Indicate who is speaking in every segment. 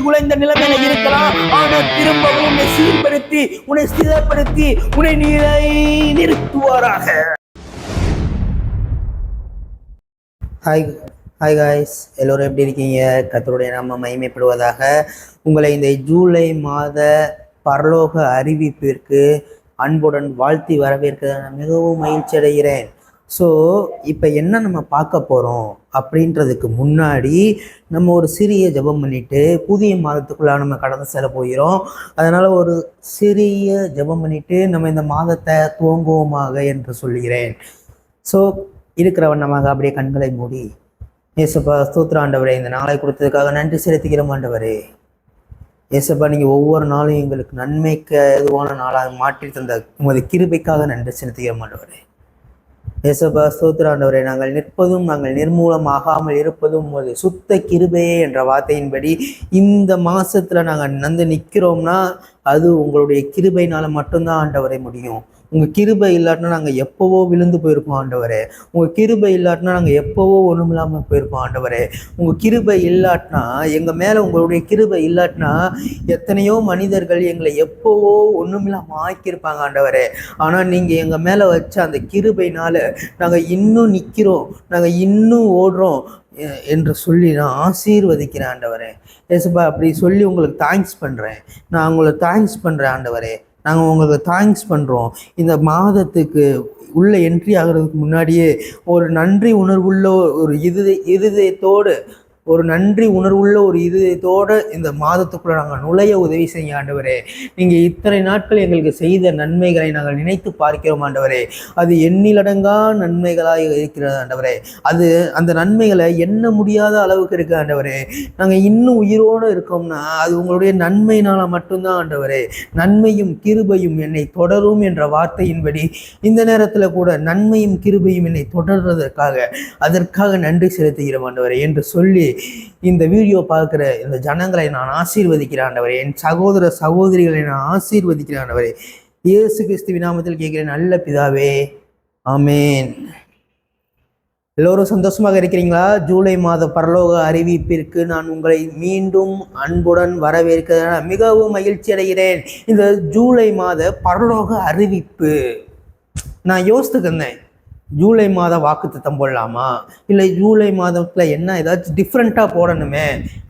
Speaker 1: குலைந்த நிலைமையில இருக்கலாம். ஆனா திரும்பவும் உன்னை சீர்படுத்தி, உன்னை ஸ்திரப்படுத்தி, உன்னை நிலை நிறுத்துவாராக. ஹாய் ஹாய் காய்ஸ், எல்லோரும் எப்படி இருக்கீங்க? கர்த்தருடைய நாமம் மகிமைப்படுவதாக. உங்களை இந்த ஜூலை மாத பரலோக அறிவிப்பிற்கு அன்புடன் வாழ்த்தி வரவேற்க நான் மிகவும் மகிழ்ச்சி அடைகிறேன். ஸோ இப்போ என்ன நம்ம பார்க்க போகிறோம் அப்படின்றதுக்கு முன்னாடி நம்ம ஒரு சிறிய ஜெபம் பண்ணிட்டு புதிய மாதத்துக்குள்ளே நம்ம கடந்து செல்ல போகிறோம். அதனால் ஒரு சிறிய ஜெபம் பண்ணிட்டு நம்ம இந்த மாதத்தை துவங்குவோமாக என்று சொல்கிறேன். ஸோ இருக்கிற வண்ணமாக அப்படியே கண்களை மூடி, ஏசப்பா ஸ்தோத்திர ஆண்டவரே, இந்த நாளை கொடுத்ததுக்காக நன்றி செலுத்துகிறோம் ஆண்டவரே. ஏசப்பா, நீங்கள் ஒவ்வொரு நாளும் எங்களுக்கு நன்மைக்கு எதுவான நாளாக மாற்றி தந்த உமது கிருபைக்காக நன்றி செலுத்துகிறோம் ஆண்டவரே. ஏசப்பா ஸ்தோத்திர ஆண்டவரே, நாங்கள் நிற்பதும் நாங்கள் நிர்மூலமாகாமல் இருப்பதும் உமது சுத்த கிருபையே என்ற வார்த்தையின்படி இந்த மாசத்துல நாங்கள் நிற்கிறோம்னா அது உங்களுடைய கிருபையினால மட்டும்தான் ஆண்டவரை முடியும். உங்கள் கிருபை இல்லாட்டினா நாங்கள் எப்போவோ விழுந்து போயிருப்போம் ஆண்டவரே. உங்கள் கிருபை இல்லாட்டினா நாங்கள் எப்போவோ ஒன்றும் இல்லாமல் போயிருப்போம் ஆண்டவரே. உங்கள் கிருபை இல்லாட்டினா, எங்கள் மேலே உங்களுடைய கிருபை இல்லாட்டினா எத்தனையோ மனிதர்கள் எங்களை எப்போவோ ஒன்றும் இல்லாமல் ஆக்கியிருப்பாங்க ஆண்டவரே. ஆனால் நீங்கள் எங்கள் மேலே வச்ச அந்த கிருபையினால நாங்கள் இன்னும் நிற்கிறோம், நாங்கள் இன்னும் ஓடுறோம் என்று சொல்லி நான் ஆசீர்வதிக்கிறேன் ஆண்டவரே. ஏசப்பா, அப்படி சொல்லி உங்களுக்கு தேங்க்ஸ் பண்ணுறேன். நான் உங்களுக்கு தேங்க்ஸ் பண்ணுறேன் ஆண்டவரே. நாங்கள் உங்களுக்கு தேங்க்ஸ் பண்ணுறோம். இந்த மாதத்துக்கு உள்ளே என்ட்ரி ஆகிறதுக்கு முன்னாடியே ஒரு நன்றி உணர்வுள்ள ஒரு இருதயத்தோடு இந்த மாதத்துக்குள்ளே நாங்கள் நுழைய உதவி செய்ய ஆண்டவரே. நீங்கள் இத்தனை நாட்கள் எங்களுக்கு செய்த நன்மைகளை நாங்கள் நினைத்து பார்க்கிறோம் ஆண்டவரே. அது எண்ணிலடங்கா நன்மைகளாக இருக்கிறது ஆண்டவரே. அந்த நன்மைகளை எண்ண முடியாத அளவுக்கு இருக்குது ஆண்டவரே. நாங்கள் இன்னும் உயிரோடு இருக்கோம்னா அது உங்களுடைய நன்மையினால் மட்டும்தான் ஆண்டவரே. நன்மையும் கிருபையும் என்னை தொடரும் என்ற வார்த்தையின்படி இந்த நேரத்தில் கூட நன்மையும் கிருபையும் என்னை அதற்காக நன்றி செலுத்துகிறோம் ஆண்டவரே என்று சொல்லி இந்த வீடியோ பார்க்குற இந்த ஜனங்களை நான் ஆசீர்வதிக்கிறேன் ஆண்டவரே. என் சகோதர சகோதரிகளை நான் ஆசீர்வதிக்கிறேன் ஆண்டவரே. இயேசு கிறிஸ்துவின் நாமத்தில் கேட்கிறேன் நல்ல பிதாவே, ஆமேன். எல்லோரும் சந்தோஷமாக இருக்கிறீங்களா? ஜூலை மாத பரலோக அறிவிப்பிற்கு நான் உங்களை மீண்டும் அன்புடன் வரவேற்க மிகவும் மகிழ்ச்சி அடைகிறேன். இந்த ஜூலை மாத பரலோக அறிவிப்பு நான் யோசித்துக்கிருந்தேன், ஜூலை மாதம் வாக்குத்தத்தம் போடலாமா, இல்லை ஜூலை மாதத்தில் என்ன ஏதாச்சும் டிஃப்ரெண்ட்டாக போடணுமே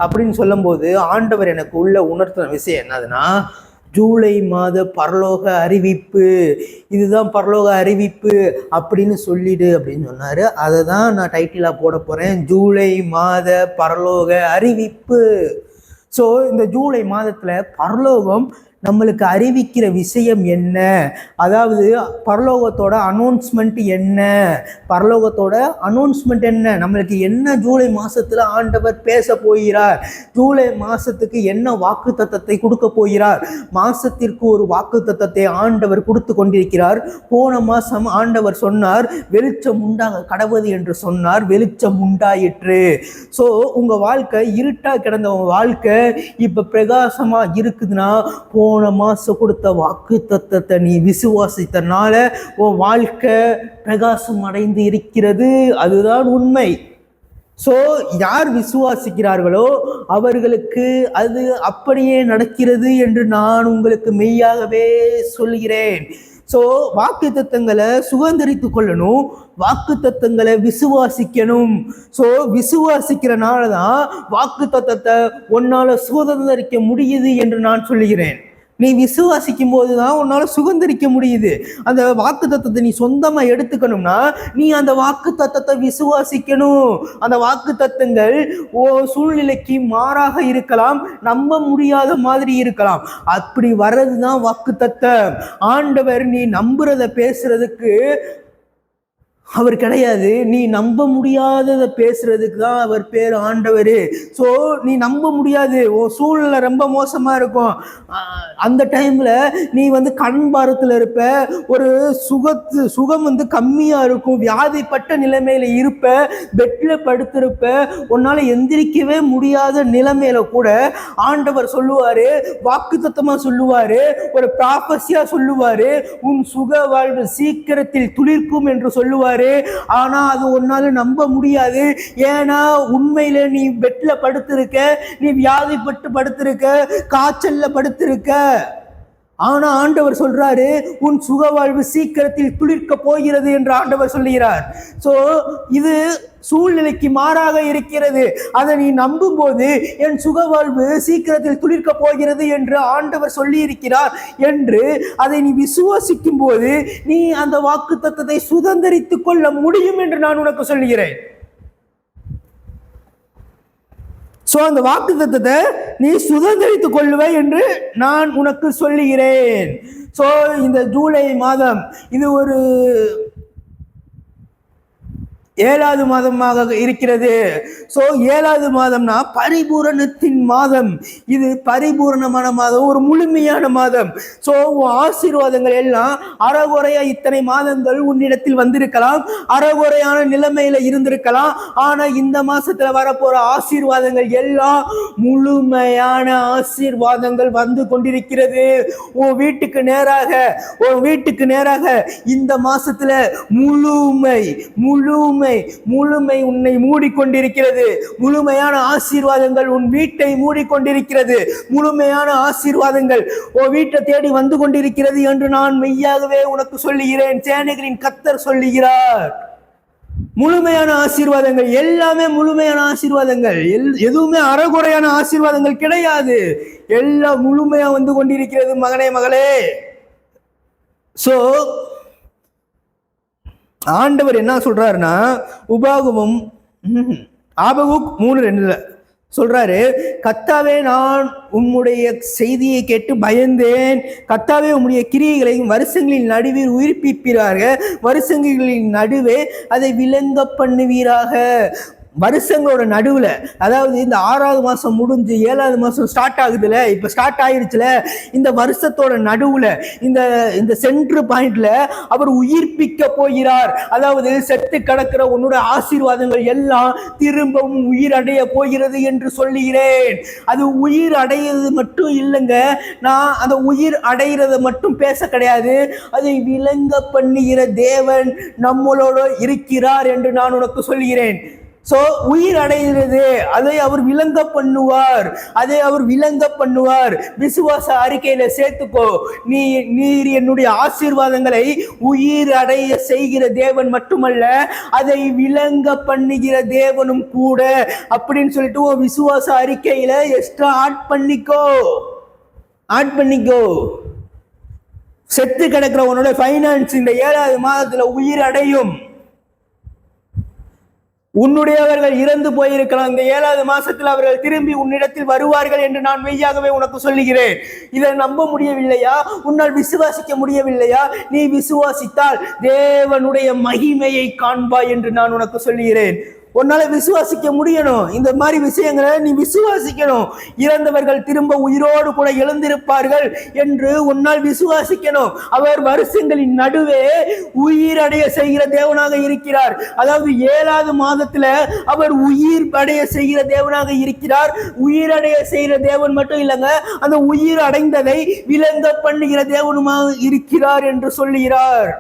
Speaker 1: அப்படின்னு சொல்லும்போது ஆண்டவர் எனக்கு உள்ள உணர்த்தின விஷயம் என்னதுன்னா, ஜூலை மாத பரலோக அறிவிப்பு, இதுதான் பரலோக அறிவிப்பு அப்படின்னு சொல்லிடு அப்படின்னு சொன்னார். அதை தான் நான் டைட்டிலாக போட போகிறேன், ஜூலை மாத பரலோக அறிவிப்பு. ஸோ இந்த ஜூலை மாதத்தில் பரலோகம் நம்மளுக்கு அறிவிக்கிற விஷயம் என்ன, அதாவது பரலோகத்தோட அனௌன்ஸ்மெண்ட் என்ன, நம்மளுக்கு என்ன ஜூலை மாதத்தில் ஆண்டவர் பேச போகிறார், ஜூலை மாதத்துக்கு என்ன வாக்கு தத்தத்தை கொடுக்க போகிறார். மாதத்திற்கு ஒரு வாக்கு தத்தத்தை ஆண்டவர் கொடுத்து கொண்டிருக்கிறார். போன மாதம் ஆண்டவர் சொன்னார், வெளிச்சம் உண்டாக கடவுது என்று சொன்னார், வெளிச்சம் உண்டாயிற்று. ஸோ உங்கள் வாழ்க்கை இருட்டாக கிடந்த உங்கள் வாழ்க்கை இப்போ பிரகாசமாக இருக்குதுன்னா போன மாசம் கொடுத்த வாக்கு தத்தத்தை நீ விசுவாசித்தனால உன் வாழ்க்கை பிரகாசம் அடைந்து இருக்கிறது. அதுதான் உண்மை. ஸோ யார் விசுவாசிக்கிறார்களோ அவர்களுக்கு அது அப்படியே நடக்கிறது என்று நான் உங்களுக்கு மெய்யாகவே சொல்கிறேன். ஸோ வாக்கு தத்தங்களை சுதந்திரித்து கொள்ளணும், வாக்கு தத்தங்களை விசுவாசிக்கணும். ஸோ விசுவாசிக்கிறனால தான் வாக்கு தத்தத்தை உன்னால் சுதந்திரிக்க முடியுது என்று நான் சொல்லுகிறேன். நீ விசுவாசிக்கும் போது தான் உன்னால் சுதந்திரிக்க முடியுது. அந்த வாக்கு தத்தத்தை நீ சொந்தமாக எடுத்துக்கணும்னா நீ அந்த வாக்கு தத்தத்தை விசுவாசிக்கணும். அந்த வாக்கு தத்தங்கள் சூழ்நிலைக்கு மாறாக இருக்கலாம், நம்ப முடியாத மாதிரி இருக்கலாம். அப்படி வர்றது தான் வாக்கு தத்தம். ஆண்டவர் நீ நம்புறத பேசுறதுக்கு அவர் கிடையாது, நீ நம்ப முடியாததை பேசுறதுக்கு தான் அவர் பேர் ஆண்டவர். ஸோ நீ நம்ப முடியாது, உன் சூழ்நிலை ரொம்ப மோசமாக இருக்கும், அந்த டைமில் நீ கண் பாரத்தில் இருப்ப, ஒரு சுகம் கம்மியாக இருக்கும், வியாதிப்பட்ட நிலைமையில இருப்ப, பெட்டில் படுத்திருப்ப, உன்னால் எந்திரிக்கவே முடியாத நிலைமையில கூட ஆண்டவர் சொல்லுவார், வாக்கு தத்தமாக சொல்லுவார், ஒரு ப்ராஃபஸியாக சொல்லுவார், உன் சுக வாழ்வு சீக்கிரத்தில் துளிர்க்கும் என்று சொல்லுவார். சொல்றாரு. ஆனா அது உன்னால நம்ப முடியாது. ஏன்னா உண்மையில நீ பெட்ல படுத்திருக்க, நீ வியாதிப்பட்டு படுத்திருக்க, காய்ச்சல்ல படுத்திருக்க. ஆனா ஆண்டவர் சொல்றாரு, உன் சுகவாழ்வு சீக்கிரத்தில் துளிர்க்க போகிறது என்று ஆண்டவர் சொல்லுகிறார். சோ இது சூழ்நிலைக்கு மாறாக இருக்கிறது. அதை நீ நம்பும் போது என் சுகவாழ்வு சீக்கிரத்தில் துளிர்க்க போகிறது என்று ஆண்டவர் சொல்லி இருக்கிறார் என்று அதை நீ விசுவாசிக்கும் போது நீ அந்த வாக்குத்தத்தத்தை சுதந்திரித்துக் கொள்ள முடியும் என்று நான் உனக்கு சொல்லுகிறேன். சோ அந்த வாக்குத்தத்தத்தை நீ சுதந்திரித்துக் கொள்ளுவே என்று நான் உனக்கு சொல்லுகிறேன். சோ இந்த ஜூலை மாதம் இது ஒரு 7வது மாதமாக இருக்கிறது. சோ 7வது மாதம்னா பரிபூரணத்தின் மாதம். இது பரிபூரணமான மாதம், ஒரு முழுமையான மாதம். சோ ஆசீர்வாதங்கள் எல்லாம் அறகுறையா இத்தனை மாதங்கள் உன்னிடத்தில் வந்திருக்கலாம், அறகுறையான நிலைமையில இருந்திருக்கலாம். ஆனா இந்த மாசத்துல வரப்போற ஆசீர்வாதங்கள் எல்லாம் முழுமையான ஆசீர்வாதங்கள் வந்து கொண்டிருக்கிறது. உன் வீட்டுக்கு நேராக இந்த மாசத்துல முழுமை உன்னை மூடிக்கொண்டிருக்கிறது. முழுமையான ஆசீர்வாதங்கள் உன் வீட்டை மூடிக்கொண்டிருக்கிறது. முழுமையான ஆசீர்வாதங்கள் உன் வீட்டை தேடி வந்து கொண்டிருக்கிறது என்று நான் மெய்யாகவே உனக்கு சொல்லுகிறேன். சேனைகளின் கர்த்தர் சொல்லுகிறார். முழுமையான ஆசீர்வாதங்கள், எல்லாமே முழுமையான ஆசீர்வாதங்கள், எதுவுமே அறகுறையான ஆசீர்வாதங்கள் கிடையாது. எல்லாம் முழுமையா வந்து கொண்டிருக்கிறது மகனே, மகளே. சோ ஆண்டவர் என்ன சொல்றாருன்னா, உபாகமம் ஆபகுக் 3:2 சொல்றாரு, கர்த்தாவே நான் உம்முடைய செய்தியை கேட்டு பயந்தேன். கர்த்தாவே உம்முடைய கிரியைகளையும் வருஷங்களின் நடுவில் உயிர்ப்பிப்பீராக, வருஷங்களின் நடுவே அதை விளங்க பண்ணுவீராக. வருஷங்களோட நடுவில், அதாவது இந்த 6வது மாதம் முடிஞ்சு 7வது மாதம் ஸ்டார்ட் ஆகுதுல, இப்போ ஸ்டார்ட் ஆயிடுச்சுல, இந்த வருஷத்தோட நடுவில் இந்த சென்ட்ரு பாயிண்ட்ல அவர் உயிர்ப்பிக்க போகிறார். அதாவது செத்து கிடக்கிற உன்னோட ஆசீர்வாதங்கள் எல்லாம் திரும்பவும் உயிர் அடைய போகிறது என்று சொல்லுகிறேன். அது உயிர் அடையிறது மட்டும் இல்லைங்க, நான் அந்த உயிர் அடைகிறத மட்டும் பேச கிடையாது, அதை விளங்க பண்ணுகிற தேவன் நம்மளோட இருக்கிறார் என்று நான் உனக்கு சொல்கிறேன். சோ உயிர் அடைகிறது, அதை அவர் விளங்க பண்ணுவார். விசுவாச அறிக்கையில சேர்த்துக்கோ. நீர் என்னுடைய ஆசீர்வாதங்களை உயிர் அடைய செய்கிற தேவன் மட்டுமல்ல, அதை விளங்க பண்ணுகிற தேவனும் கூட அப்படின்னு சொல்லிட்டு விசுவாச அறிக்கையில எக்ஸ்ட்ரா ஆட் பண்ணிக்கோ. செத்து கிடக்கிற உன்னோட ஃபைனான்ஸ் இந்த 7வது மாதத்துல உயிர் அடையும். உன்னுடையவர்கள் இறந்து போயிருக்கலாம், இந்த 7வது மாசத்தில் அவர்கள் திரும்பி உன்னிடத்தில் வருவார்கள் என்று நான் மெய்யாகவே உனக்கு சொல்லுகிறேன். இதை நம்ப முடியவில்லையா? உன்னால் விசுவாசிக்க முடியவில்லையா? நீ விசுவாசித்தால் தேவனுடைய மகிமையை காண்பாய் என்று நான் உனக்கு சொல்லுகிறேன். உன்னால விசுவாசிக்க முடியணும். இந்த மாதிரி விஷயங்களை நீ விசுவாசிக்கணும். இறந்தவர்கள் திரும்ப உயிரோடு கூட எழுந்திருப்பார்கள் என்று உன்னால் விசுவாசிக்கணும். அவர் வருஷங்களின் நடுவே உயிரடைய செய்கிற தேவனாக இருக்கிறார். அதாவது 7வது மாதத்துல அவர் உயிர் அடைய செய்கிற தேவனாக இருக்கிறார். உயிரடைய செய்கிற தேவன் மட்டும் இல்லைங்க, அந்த உயிர் அடைந்ததை விளங்க பண்ணுகிற தேவனுமாக இருக்கிறார் என்று சொல்லுகிறார்.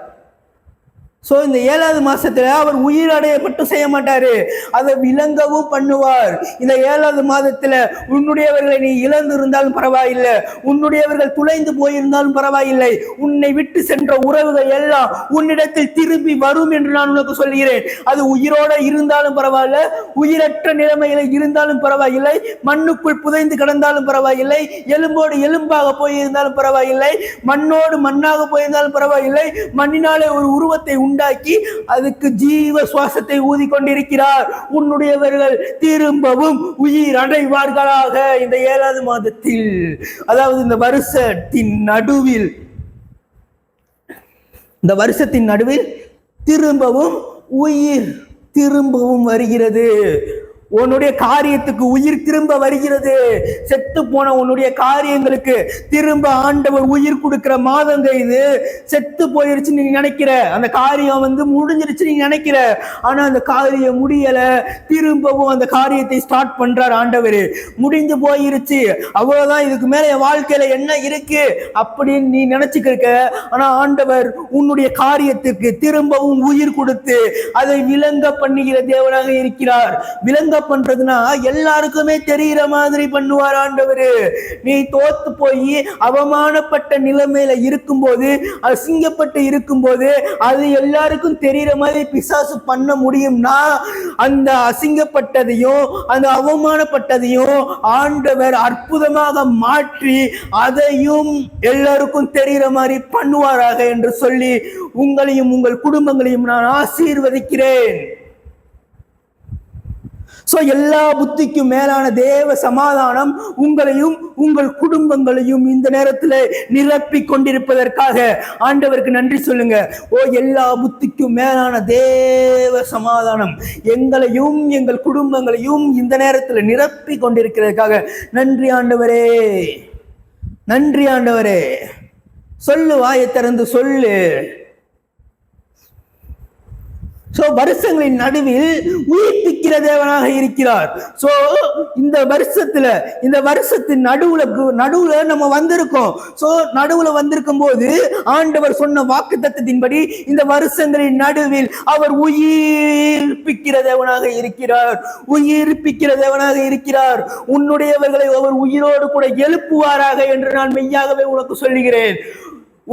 Speaker 1: சோ இந்த 7வது மாசத்துல அவர் உயிரடைய மட்டும் செய்ய மாட்டாரு, அதை விளங்கவும் பண்ணுவார். இந்த 7வது மாதத்துல உன்னுடையவர்களை நீ இழந்து இருந்தாலும் பரவாயில்லை, உன்னுடையவர்கள் துளைந்து போயிருந்தாலும் பரவாயில்லை, உன்னை விட்டு சென்ற உறவுகள் எல்லாம் உன்னிடத்தில் திரும்பி வரும் என்று நான் உனக்கு சொல்கிறேன். அது உயிரோட இருந்தாலும் பரவாயில்ல, உயிரற்ற நிலைமையில இருந்தாலும் பரவாயில்லை, மண்ணுக்குள் புதைந்து கிடந்தாலும் பரவாயில்லை, எலும்போடு எலும்பாக போயிருந்தாலும் பரவாயில்லை, மண்ணோடு மண்ணாக போயிருந்தாலும் பரவாயில்லை, மண்ணினாலே ஒரு உருவத்தை உண்டாக்கி அதுக்கு ஜீவ சுவாசத்தை ஊதி கொண்டிருக்கிறார். உன்னுடையவர்கள் திரும்பவும் உயிர் அடைவார்களாக இந்த 7வது மாதத்தில். அதாவது இந்த வருஷத்தின் நடுவில் திரும்பவும் உயிர் திரும்பவும் வருகிறது. உன்னுடைய காரியத்துக்கு உயிர் திரும்ப வருகிறது. செத்து போன உன்னுடைய காரியங்களுக்கு திரும்ப ஆண்டவர் உயிர் கொடுக்கிற மாதங்க இது. செத்து போயிருச்சு நீ நினைக்கிற, அந்த காரியம் முடிஞ்சிருச்சு நீ நினைக்கிற, ஆனா அந்த காரியம் முடியல. திரும்பவும் அந்த காரியத்தை ஸ்டார்ட் பண்றார் ஆண்டவர். முடிஞ்சு போயிருச்சு, அவ்வளவுதான், இதுக்கு மேல என் வாழ்க்கையில என்ன இருக்கு அப்படின்னு நீ நினைச்சுக்கிருக்க. ஆனா ஆண்டவர் உன்னுடைய காரியத்துக்கு திரும்பவும் உயிர் கொடுத்து அதை விளங்க பண்ணுகிற தேவனாக இருக்கிறார். விளங்க பண்றதுன்னா எல்லாருக்குமே தெரிகிற மாதிரி பண்ணுவார் ஆண்டவர். நீ தோத்து போய் அவமானப்பட்ட நிலைமையில இருக்கும்போது, அசிங்கப்பட்டு இருக்கும்போது, அது எல்லாருக்கும் தெரிகிற மாதிரி பிசாசு பண்ண முடியும்னா, அந்த அசிங்கப்பட்டதையும் அந்த அவமானப்பட்டதையும் ஆண்டவர் அற்புதமாக மாற்றி அதையும் எல்லாருக்கும் தெரிகிற மாதிரி பண்ணுவாராக என்று சொல்லி உங்களையும் உங்கள் குடும்பங்களையும் நான் ஆசீர்வதிக்கிறேன். எல்லா புத்திக்கும் மேலான தேவ சமாதானம் உங்களையும் உங்கள் குடும்பங்களையும் இந்த நேரத்தில் நிரப்பி கொண்டிருப்பதற்காக ஆண்டவருக்கு நன்றி சொல்லுங்க. எல்லா புத்திக்கும் மேலான தேவ சமாதானம் எங்களையும் எங்கள் குடும்பங்களையும் இந்த நேரத்தில் நிரப்பி கொண்டிருக்கிறதுக்காக நன்றி ஆண்டவரே, நன்றி ஆண்டவரே. சொல்லு, வாயை திறந்து சொல்லு. வருஷங்களின் நடுவில் உயிர்ப்பிக்கிற தேவனாக இருக்கிறார். இந்த வருஷத்தின் நடுவுல நம்ம வந்திருக்கோம். நடுவுல வந்திருக்கும் போது ஆண்டவர் சொன்ன வாக்குத்தத்தத்தின்படி இந்த வருஷங்களின் நடுவில் அவர் உயிர்ப்பிக்கிற தேவனாக இருக்கிறார். உயிர்ப்பிக்கிற தேவனாக இருக்கிறார். உன்னுடையவர்களை அவர் உயிரோடு கூட எழுப்புவாராக என்று நான் மெய்யாகவே உனக்கு சொல்லுகிறேன்.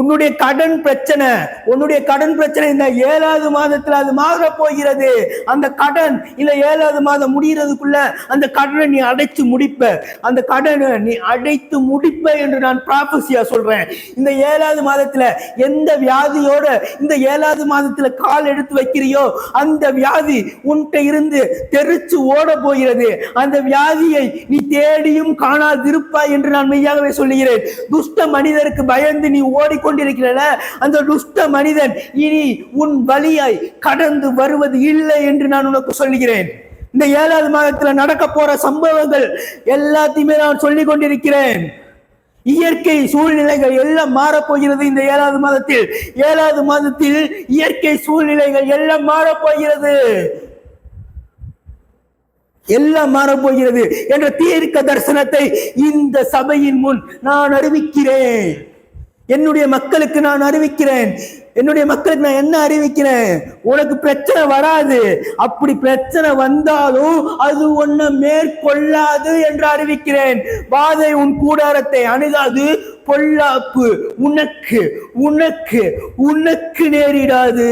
Speaker 1: உன்னுடைய கடன் பிரச்சனை இந்த 7வது மாதத்துல அது மாற போகிறது. அந்த கடன் இந்த 7வது மாதம் முடிகிறதுக்குள்ள அந்த கடனை நீ அடைத்து முடிப்ப. அந்த கடனை நீ அடைத்து முடிப்ப என்று நான் ப்ராபசியா சொல்றேன். இந்த 7வது மாதத்துல எந்த வியாதியோட இந்த 7வது மாதத்துல கால் எடுத்து வைக்கிறியோ அந்த வியாதி உன்கிட்ட இருந்து தெரிச்சு ஓட போகிறது. அந்த வியாதியை நீ தேடியும் காணாதிருப்பாய் என்று நான் மெய்யாகவே சொல்லுகிறேன். துஷ்ட மனிதருக்கு பயந்து நீ கொண்டிருக்கிற அந்த துஷ்ட மனிதன் இனி உன் வழியாய் கடந்து வருவது இல்லை என்று நான் உனக்கு சொல்லுகிறேன். இந்த 7வது மாதத்துல நடக்க போற சம்பவங்கள் எல்லாத்தையுமே நான் சொல்லிக் கொண்டிருக்கிறேன். இயற்கை சூழ்நிலைகள் எல்லாம் மாறப்போகிறது. இந்த 7வது மாதத்தில் இயற்கை சூழ்நிலைகள் எல்லாம் மாறப்போகிறது, எல்லாம் மாறப்போகிறது என்ற தீர்க்க தரிசனத்தை இந்த சபையின் முன் நான் அறிவிக்கிறேன். என்னுடைய மக்களுக்கு நான் அறிவிக்கிறேன். என்னுடைய மக்களுக்கு நான் என்ன அறிவிக்கிறேன்? உனக்கு பிரச்சனை வராது. அப்படி பிரச்சனை வந்தாலும் அது ஒன்ன மேற்கொள்ளாது என்று அறிவிக்கிறேன். வாதை உன் கூடாரத்தை அணுகாது. பொல்லாப்பு உனக்கு உனக்கு உனக்கு நேரிடாது.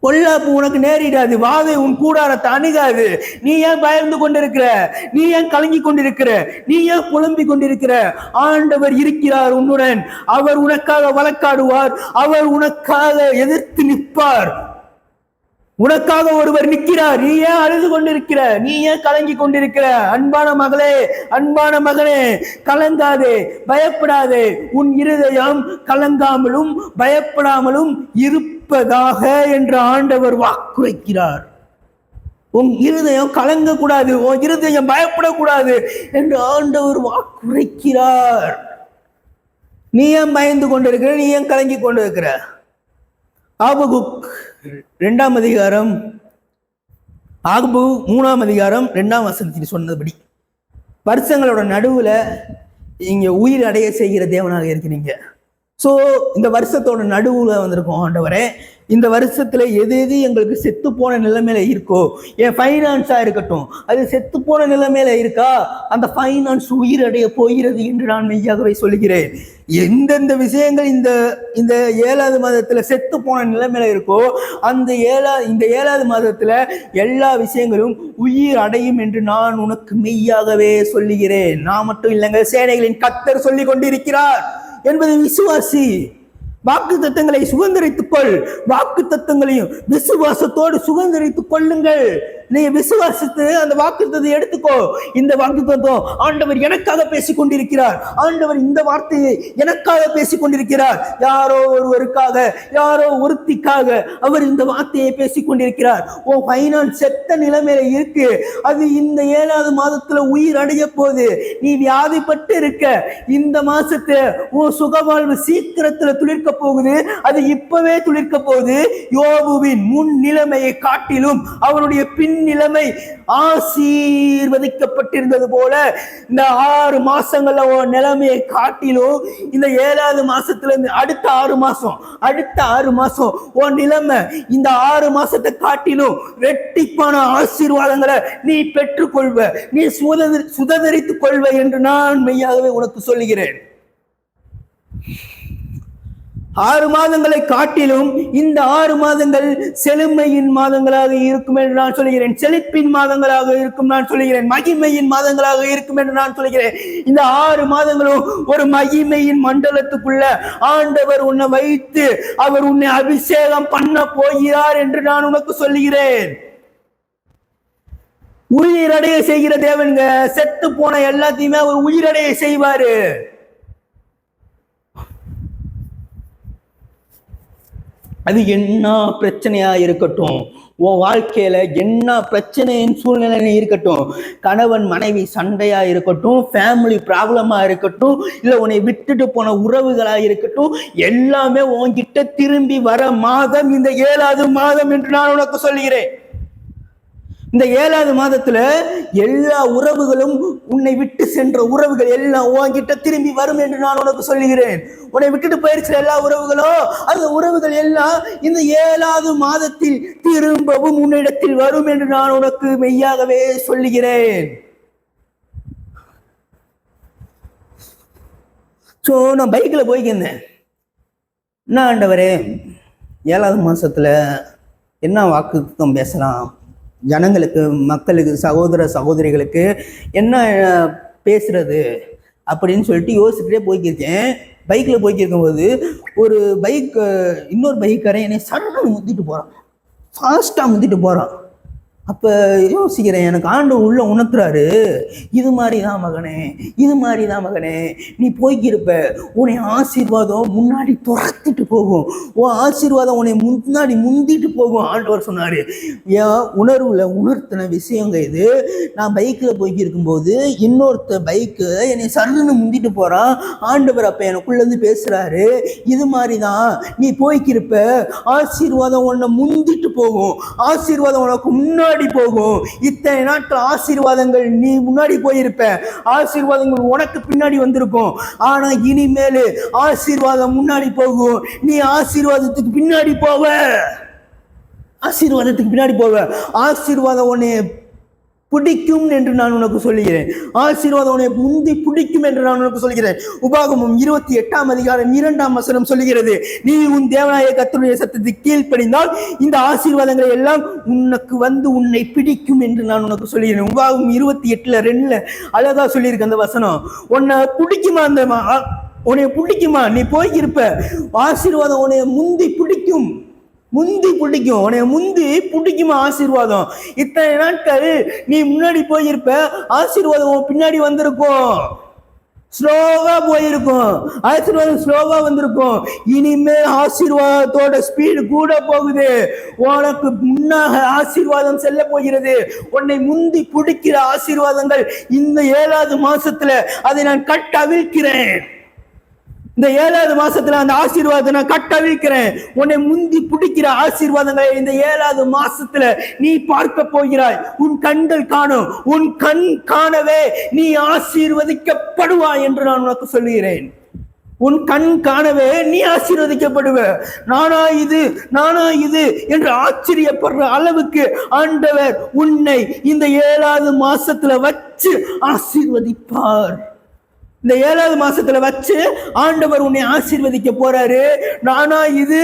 Speaker 1: பொல்லாப்பு உனக்கு நேரிடாது. வாதை உன் கூடாரத்தை அணுகாது. நீ ஏன் பயந்து கொண்டிருக்கிற? நீ ஏன் கலங்கி கொண்டிருக்கிற? நீ ஏன் புலம்பிக் கொண்டிருக்கிற? ஆண்டவர் இருக்கிறார் உன்னுடன். அவர் உனக்காக வழக்காடுவார். அவர் உனக்காக எதிர்த்து நிற்பார். உனக்காக ஒருவர் நிற்கிறார். நீ ஏன் அழுது கொண்டிருக்கிற? நீ ஏன் கலங்கி கொண்டிருக்கிற? அன்பான மகளே, அன்பான மகனே, கலங்காதே, பயப்படாதே. உன் இருதயம் கலங்காமலும் பயப்படாமலும் இருப்பதாக என்று ஆண்டவர் வாக்குரைக்கிறார். உன் இருதயம் கலங்க கூடாது, உன் இருதயம் பயப்படக்கூடாது என்று ஆண்டவர் வாக்குரைக்கிறார். நீ ஏன் பயந்து கொண்டிருக்கிற? நீ ஏன் கலங்கி கொண்டிருக்கிற? ஆபகுக் 2ஆம் அதிகாரம், ஆகபு 3ஆம் அதிகாரம் 2ஆம் வசனத்தில் சொன்னபடி வருஷங்களோட நடுவுல இங்க உயிர் அடைய செய்கிற தேவனாக இருக்கிறீங்க. இந்த வருஷத்தோட நடுவுல வந்திருக்கோம். ஆண்டவரே, இந்த வருஷத்துல எது எது எங்களுக்கு செத்து போன நிலைமையில இருக்கோ, என் ஃபைனான்ஸா இருக்கட்டும், அது செத்து போன நிலைமையில இருக்கா, அந்த ஃபைனான்ஸ் உயிரடைய போகிறது என்று நான் மெய்யாகவே சொல்லுகிறேன். எந்தெந்த விஷயங்கள் இந்த 7வது மாதத்துல செத்து போன நிலைமையில இருக்கோ, இந்த 7வது மாதத்துல எல்லா விஷயங்களும் உயிர் அடையும் என்று நான் உனக்கு மெய்யாகவே சொல்லுகிறேன். நான் மட்டும் இல்லைங்க, சேனைகளின் கர்த்தர் சொல்லி கொண்டிருக்கிறார் என்பது விசுவாசி. வாக்குத்தத்தங்களை சுதந்திரித்துக் கொள். வாக்குத்தத்தங்களையும் விசுவாசத்தோடு சுதந்திரித்துக் கொள்ளுங்கள். நீ விசுவாசித்து அந்த வாக்குத்தத்தை எடுத்துக்கோ. இந்த வாக்குத்தத்தம் ஆண்டவர் எனக்காக பேசிக் கொண்டிருக்கிறார். ஆண்டவர் இந்த வார்த்தையை எனக்காக பேசிக் கொண்டிருக்கிறார். யாரோ ஒருவருக்காக, யாரோ ஒருத்திக்காக அவர் இந்த வார்த்தையை பேசிக் கொண்டிருக்கிறார். ஓ பைனான்ஸ் செத்த நிலைமையில இருக்கு, அது இந்த 7வது மாதத்துல உயிர் அடைய போகுது. நீ வியாதிப்பட்டு இருக்க, இந்த மாசத்துல உன் சுகவாழ்வு சீக்கிரத்துல துளிர்க்க போகுது. அது இப்பவே துளிர்க்க போகுது. யோபுவின் முன் நிலைமையை காட்டிலும் அவருடைய பின் நிலைமை ஆசீர்வதிக்கப்பட்டிருந்தது போல இந்த 6 மாசங்கள்ல நிலைமையை காட்டிலும் இந்த 7வது மாசத்துல இருந்து அடுத்த 6 மாசம் உன் நிலைமை இந்த 6 மாசத்தை காட்டிலும் ரெட்டிப்பான ஆசீர்வாதங்களை நீ பெற்றுக்கொள்வ, நீ சுதந்திரித்துக் கொள்வ என்று நான் மெய்யாகவே உனக்கு சொல்லுகிறேன். 6 மாதங்களை காட்டிலும் இந்த 6 மாதங்கள் செழுமையின் மாதங்களாக இருக்கும் என்று நான் சொல்கிறேன். செழிப்பின் மாதங்களாக இருக்கும் நான் சொல்கிறேன். மகிமையின் மாதங்களாக இருக்கும் என்று நான் சொல்கிறேன். இந்த 6 மாதங்களும் ஒரு மகிமையின் மண்டலத்துக்குள்ள ஆண்டவர் உன்னை வைத்து அவர் உன்னை அபிஷேகம் பண்ண போகிறார் என்று நான் உனக்கு சொல்லுகிறேன். உயிரடைய செய்கிற தேவனுங்க செத்து போன எல்லாத்தையுமே அவர் உயிரடைய செய்வாரு. அது என்ன பிரச்சனையா இருக்கட்டும், உன் வாழ்க்கையில என்ன பிரச்சனையின் சூழ்நிலை இருக்கட்டும், கணவன் மனைவி சண்டையா இருக்கட்டும், ஃபேமிலி ப்ராப்ளமா இருக்கட்டும், இல்ல உன்னை விட்டுட்டு போன உறவுகளா இருக்கட்டும், எல்லாமே உன்கிட்ட திரும்பி வர மாதம் இந்த 7வது மாதம் என்று நான் உனக்கு சொல்கிறேன். இந்த 7வது மாதத்துல எல்லா உறவுகளும், உன்னை விட்டு சென்ற உறவுகள் எல்லாம் உன்கிட்ட திரும்பி வரும் என்று நான் உனக்கு சொல்லுகிறேன். உன்னை விட்டுட்டு போயிருக்கிற எல்லா உறவுகளும், அந்த உறவுகள் எல்லாம் இந்த 7வது மாதத்தில் திரும்பவும் உன்னிடத்தில் வரும் என்று நான் உனக்கு மெய்யாகவே சொல்லுகிறேன். நான் பைக்ல போய்க்கிருந்தேன். என்ன ஆண்டவரே, 7வது மாசத்துல என்ன வாக்குத்தத்தம் பேசலாம், ஜனங்களுக்கு, மக்களுக்கு, சகோதர சகோதரிகளுக்கு என்ன பேசுறது அப்படின்னு சொல்லிட்டு யோசிச்சுட்டே போய்க்கிருக்கேன். பைக்கில் போய்க்கிருக்கும் போது ஒரு இன்னொரு பைக்காரன் என்னை சடன்னு முந்திட்டு போகிறான், ஃபாஸ்ட்டாக முந்திட்டு போகிறான். அப்போ யோசிக்கிறேன், எனக்கு ஆண்டு உள்ள உணர்த்துறாரு, இது மாதிரி தான் மகனே, நீ போய்க்கிருப்ப, உன்னை ஆசீர்வாதம் முன்னாடி துரத்திட்டு போகும், உன் ஆசீர்வாதம் உன்னை முன்னாடி முந்திட்டு போகும். ஆண்டவர் சொன்னார். ஏன் உணர்வுல உணர்த்தின விஷயங்க இது. நான் பைக்கில் போய்க்கிருக்கும் போது இன்னொருத்த பைக்கு என்னை சருன்னு முந்திட்டு போகிறான். ஆண்டவர் அப்போ எனக்குள்ளேருந்து பேசுகிறாரு, இது மாதிரி தான் நீ போய்க்கிருப்ப, ஆசீர்வாதம் உன்னை முந்திட்டு போகும், ஆசீர்வாதம் உனக்கு முன்னாடி போகும். இத்தனை நாட்கள் ஆசீர்வாதங்கள் நீ முன்னாடி போயிருப்ப, ஆசீர்வாதங்கள் உனக்கு பின்னாடி வந்திருக்கும். ஆனா இனிமேல் ஆசீர்வாதம் முன்னாடி போகும், நீ ஆசீர்வாதத்துக்கு பின்னாடி போவ. ஆசீர்வாதம் உன்னை பிடிக்கும் என்று நான் உனக்கு சொல்லுகிறேன். ஆசீர்வாதம் உன்னை முந்தி பிடிக்கும் என்று நான் உனக்கு சொல்கிறேன். உபாகமம் 28ஆம் அதிகாரம் 2ஆம் வசனம் சொல்லுகிறது, நீ உன் தேவனாய கர்த்தருடைய சத்தத்தை கீழ்ப்படிந்தால் இந்த ஆசீர்வாதங்களை எல்லாம் உனக்கு வந்து உன்னை பிடிக்கும் என்று நான் உனக்கு சொல்லுகிறேன். உபாகமம் 28:2 அழகா சொல்லியிருக்கு அந்த வசனம். உன்னை பிடிக்குமா, உன்னை பிடிக்குமா, நீ போய்க்கிருப்ப, ஆசீர்வாதம் உன்னை முந்தி பிடிக்கும், உன்னை முந்தி பிடிக்குமா ஆசீர்வாதம். இத்தனை நாட்கள் நீ முன்னாடி போயிருப்ப, ஆசீர்வாதம் பின்னாடி வந்திருக்கும், ஸ்லோவா போயிருக்கும், ஆசீர்வாதம் ஸ்லோவா வந்திருக்கும். இனிமேல் ஆசீர்வாதத்தோட ஸ்பீடு கூட போகுது. உனக்கு முன்னாக ஆசீர்வாதம் செல்ல போகிறது. உன்னை முந்தி பிடிக்கிற ஆசீர்வாதங்கள் இந்த 7வது மாசத்துல அதை நான் கட்டவிழ்க்கிறேன். இந்த 7வது மாசத்துல அந்த ஆசீர்வாதத்தை நான் கட்டவிழ்க்கிறேன். உன்னை முந்தி பிடிக்கிற ஆசீர்வாதங்களை இந்த 7வது மாசத்துல நீ பார்க்க போகிறாய். உன் கண்கள் காணும், உன் கண் காணவே நீ ஆசீர்வதிக்கப்படுவாய் என்று நான் உனக்கு சொல்லுகிறேன். உன் கண் காணவே நீ ஆசீர்வதிக்கப்படுவ. நானா இது என்று ஆச்சரியப்படுற அளவுக்கு ஆண்டவர் உன்னை இந்த 7வது மாசத்துல வச்சு ஆசீர்வதிப்பார். இந்த 7வது மாசத்துல வச்சு ஆண்டவர் உன்னை ஆசீர்வதிக்க போறாரு. நானா இது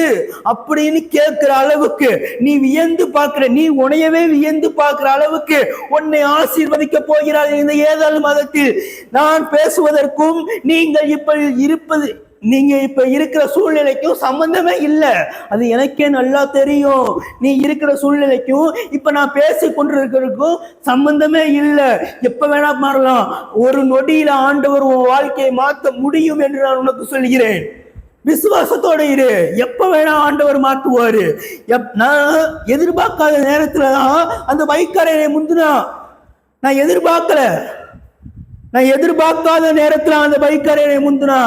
Speaker 1: அப்படின்னு கேட்கிற அளவுக்கு நீ வியந்து பார்க்கிற, நீ உன்னையவே வியந்து பார்க்கிற அளவுக்கு உன்னை ஆசீர்வதிக்க போகிறார் இந்த 7வது மாதத்தில். நான் பேசுவதற்கும் நீங்கள் இப்ப இருப்பது நீங்க இப்ப இருக்கிற சூழ்நிலைக்கும் சம்பந்தமே இல்லை. அது எனக்கே நல்லா தெரியும். நீ இருக்கிற சூழ்நிலைக்கும் இப்ப நான் பேசி கொண்டிருக்கிறதுக்கும் சம்பந்தமே இல்லை. எப்ப வேணா மாறலாம். ஒரு நொடியில ஆண்டவர் உன் வாழ்க்கையை மாற்ற முடியும் என்று நான் உனக்கு சொல்கிறேன். விசுவாசத்தோட இரு. எப்ப வேணா ஆண்டவர் மாற்றுவாரு. நான் எதிர்பார்க்காத நேரத்துலதான் அந்த பைக்காரனை முந்தினா. நான் எதிர்பார்க்காத நேரத்துல அந்த பைக்காரனை முந்தினா.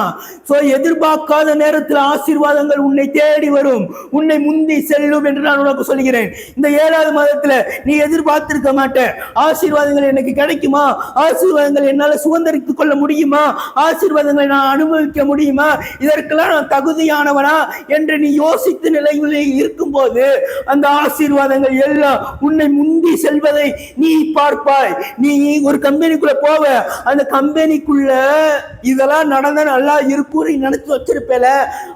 Speaker 1: சோ எதிர்பார்க்காத நேரத்துல ஆசீர்வாதங்கள் உன்னை தேடி வரும், உன்னை முந்தி செல்லும் என்று நான் உனக்கு சொல்கிறேன். இந்த 7வது மாதத்துல நீ எதிர்பார்த்திருக்க மாட்ட. ஆசீர்வாதங்கள் எனக்கு கிடைக்குமா, ஆசீர்வாதங்கள் என்னால சுதந்திரித்துக் கொள்ள முடியுமா, ஆசீர்வாதங்களை நான் அனுபவிக்க முடியுமா, இதற்கெல்லாம் நான் தகுதியானவனா என்று நீ யோசித்து நிலையில் இருக்கும் போது அந்த ஆசீர்வாதங்கள் எல்லாம் உன்னை முந்தி செல்வதை நீ பார்ப்பாய். நீ ஒரு கம்பெனிக்குள்ள போவ, அந்த கம்பெனிக்குள்ள இதெல்லாம் நடந்த நல்லா இருக்கும் நினைச்சு வச்சிருப்பேல,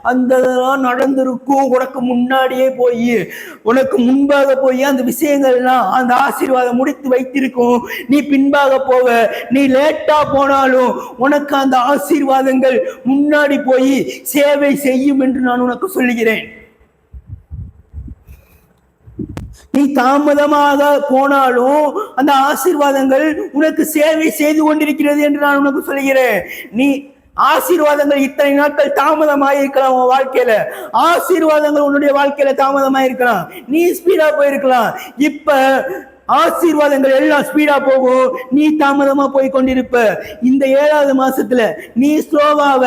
Speaker 1: அந்த நடந்திருக்கும். உனக்கு முன்னாடியே போய், உனக்கு முன்பாக போய் அந்த விஷயங்கள் எல்லாம், அந்த ஆசீர்வாதம் முடித்து வைத்திருக்கும். நீ பின்பாக போவ. நீ லேட்டா போனாலும் உனக்கு அந்த ஆசீர்வாதங்கள் முன்னாடி போய் சேவை செய்யும் என்று நான் உனக்கு சொல்லுகிறேன். நீ தாமதமாக போனாலும் அந்த ஆசீர்வாதங்கள் உனக்கு சேவை செய்து கொண்டிருக்கிறது என்று நான் உனக்கு சொல்கிறேன். நீ ஆசீர்வாதங்கள் இத்தனை நாட்கள் தாமதமாயிருக்கலாம். உன் வாழ்க்கையில ஆசீர்வாதங்கள் உன்னுடைய வாழ்க்கையில தாமதமாயிருக்கலாம். நீ ஸ்பீடா போயிருக்கலாம். இப்ப ஆசீர்வாதங்கள் எல்லாம் ஸ்பீடா போகும், நீ தாமதமா போய் கொண்டிருப்ப. இந்த 7வது மாசத்துல நீ ஸ்லோவாவ,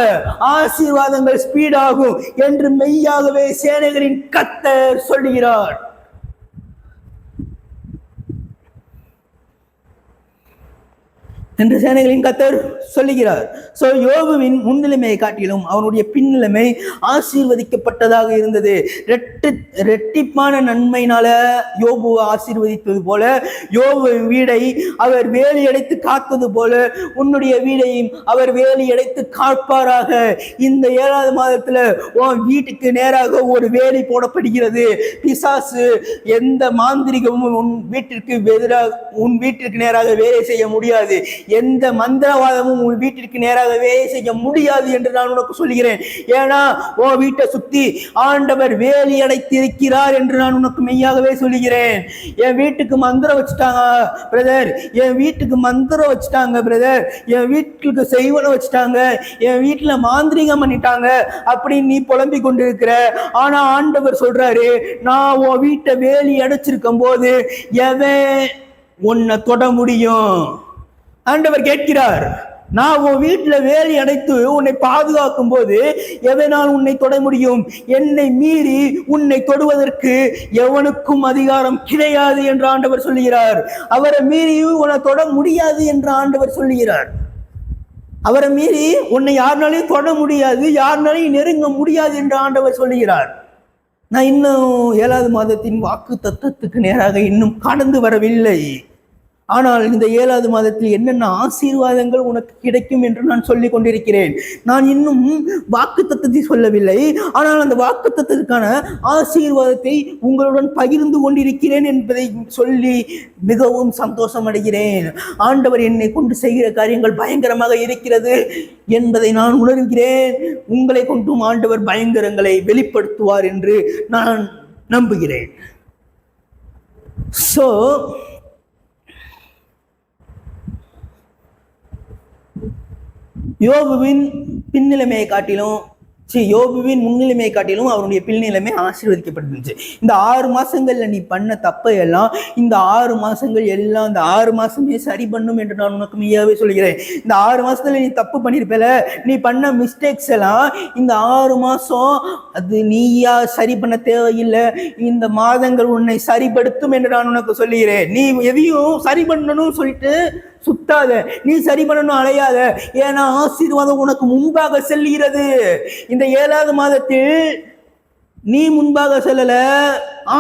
Speaker 1: ஆசீர்வாதங்கள் ஸ்பீடாகும் என்று மெய்யாகவே சேனைகளின் கர்த்தர் சொல்லுகிறார். என்று சேனைகளின் கர்த்தர் சொல்லுகிறார். சோ யோபுவின் முன்னிலைமையை காட்டிலும் அவனுடைய பின்னிலைமை ஆசீர்வதிக்கப்பட்டதாக இருந்தது. ரெட்டிப்பான நன்மையினால யோபுவை ஆசீர்வதித்தது போல, யோபுவின் வீடை அவர் வேலி அடைத்து காத்தது போல உன்னுடைய வீடையும் அவர் வேலி அடைத்து காப்பாராக. இந்த 7வது மாதத்துல உன் வீட்டுக்கு நேராக ஒரு வேலி போடப்படுகிறது. பிசாசு எந்த மாந்திரிகமும் உன் வீட்டிற்கு நேராக வேலை செய்ய முடியாது. எந்த மந்திரவாதமும் உன் வீட்டிற்கு நேராகவே செய்ய முடியாது என்று நான் உனக்கு சொல்கிறேன். ஏன்னா உன் வீட்டை சுத்தி ஆண்டவர் வேலி அடைத்திருக்கிறார் என்று நான் உனக்கு மெய்யாகவே சொல்கிறேன். என் வீட்டுக்கு மந்திரம் வச்சுட்டாங்க பிரதர், என் வீட்டுக்கு மந்திரம் வச்சுட்டாங்க பிரதர், என் வீட்டுக்கு செய்வன வச்சுட்டாங்க, என் வீட்டுல மாந்திரிகம் பண்ணிட்டாங்க அப்படின்னு நீ புலம்பி கொண்டிருக்கிற. ஆனா ஆண்டவர் சொல்றாரு, நான் உன் வீட்டை வேலி அடைச்சிருக்கும் போது எவன் உன்னை தொட முடியும்? ஆண்டவர் கேட்கிறார். நான் உன் வீட்டுல வேலி அடைத்து உன்னை பாதுகாக்கும் போது எவனால் உன்னை தொட முடியும்? என்னை மீறி உன்னை தொடுவதற்கு எவனுக்கும் அதிகாரம் கிடையாது என்று ஆண்டவர் சொல்லுகிறார். அவரை மீறி உன்னை தொட முடியாது என்று ஆண்டவர் சொல்லுகிறார். அவரை மீறி உன்னை யாருனாலையும் தொட முடியாது, யாருனாலையும் நெருங்க முடியாது என்று ஆண்டவர் சொல்லுகிறார். நான் இன்னும் 7வது மாதத்தின் வாக்கு தத்தத்துக்கு நேராக இன்னும் கடந்து வரவில்லை. ஆனால் இந்த 7வது மாதத்தில் என்னென்ன ஆசீர்வாதங்கள் உனக்கு கிடைக்கும் என்று நான் சொல்லிக் கொண்டிருக்கிறேன். நான் இன்னும் வாக்கு தத்தத்தை சொல்லவில்லை. ஆனால் அந்த வாக்கு தத்தத்துக்கான ஆசீர்வாதத்தை உங்களுடன் பகிர்ந்து கொண்டிருக்கிறேன் என்பதை சொல்லி மிகவும் சந்தோஷம் அடைகிறேன். ஆண்டவர் என்னை கொண்டு செய்கிற காரியங்கள் பயங்கரமாக இருக்கிறது என்பதை நான் உணர்கிறேன். உங்களை கொண்டும் ஆண்டவர் பயங்கரங்களை வெளிப்படுத்துவார் என்று நான் நம்புகிறேன். ஸோ யோபுவின் பின்னிலைமையை காட்டிலும் யோபுவின் முன்னிலைமையை காட்டிலும் அவருடைய பின்னிலைமை ஆசீர்வதிக்கப்பட்டிருந்துச்சு. இந்த 6 மாசங்கள்ல நீ பண்ண தப்பை எல்லாம் இந்த 6 மாசங்கள் எல்லாம் இந்த 6 மாசமே சரி பண்ணும் என்று நான் உனக்கு மெய்யாவே சொல்கிறேன். இந்த 6 மாசத்துல நீ தப்பு பண்ணிருப்பல, நீ பண்ண மிஸ்டேக்ஸ் எல்லாம் இந்த 6 மாசம் அது நீயா சரி பண்ண தேவையில்லை. இந்த மாதங்கள் உன்னை சரிப்படுத்தும் என்று நான் உனக்கு சொல்லுகிறேன். நீ எதையும் சரி பண்ணணும்னு சொல்லிட்டு சுத்தாத, நீ சரி பண்ணணும் அலையாத. ஏன்னா ஆசீர்வாதம் உனக்கு முன்பாக செல்கிறது. இந்த 7வது மாதத்தில் நீ முன்பாக செல்லல,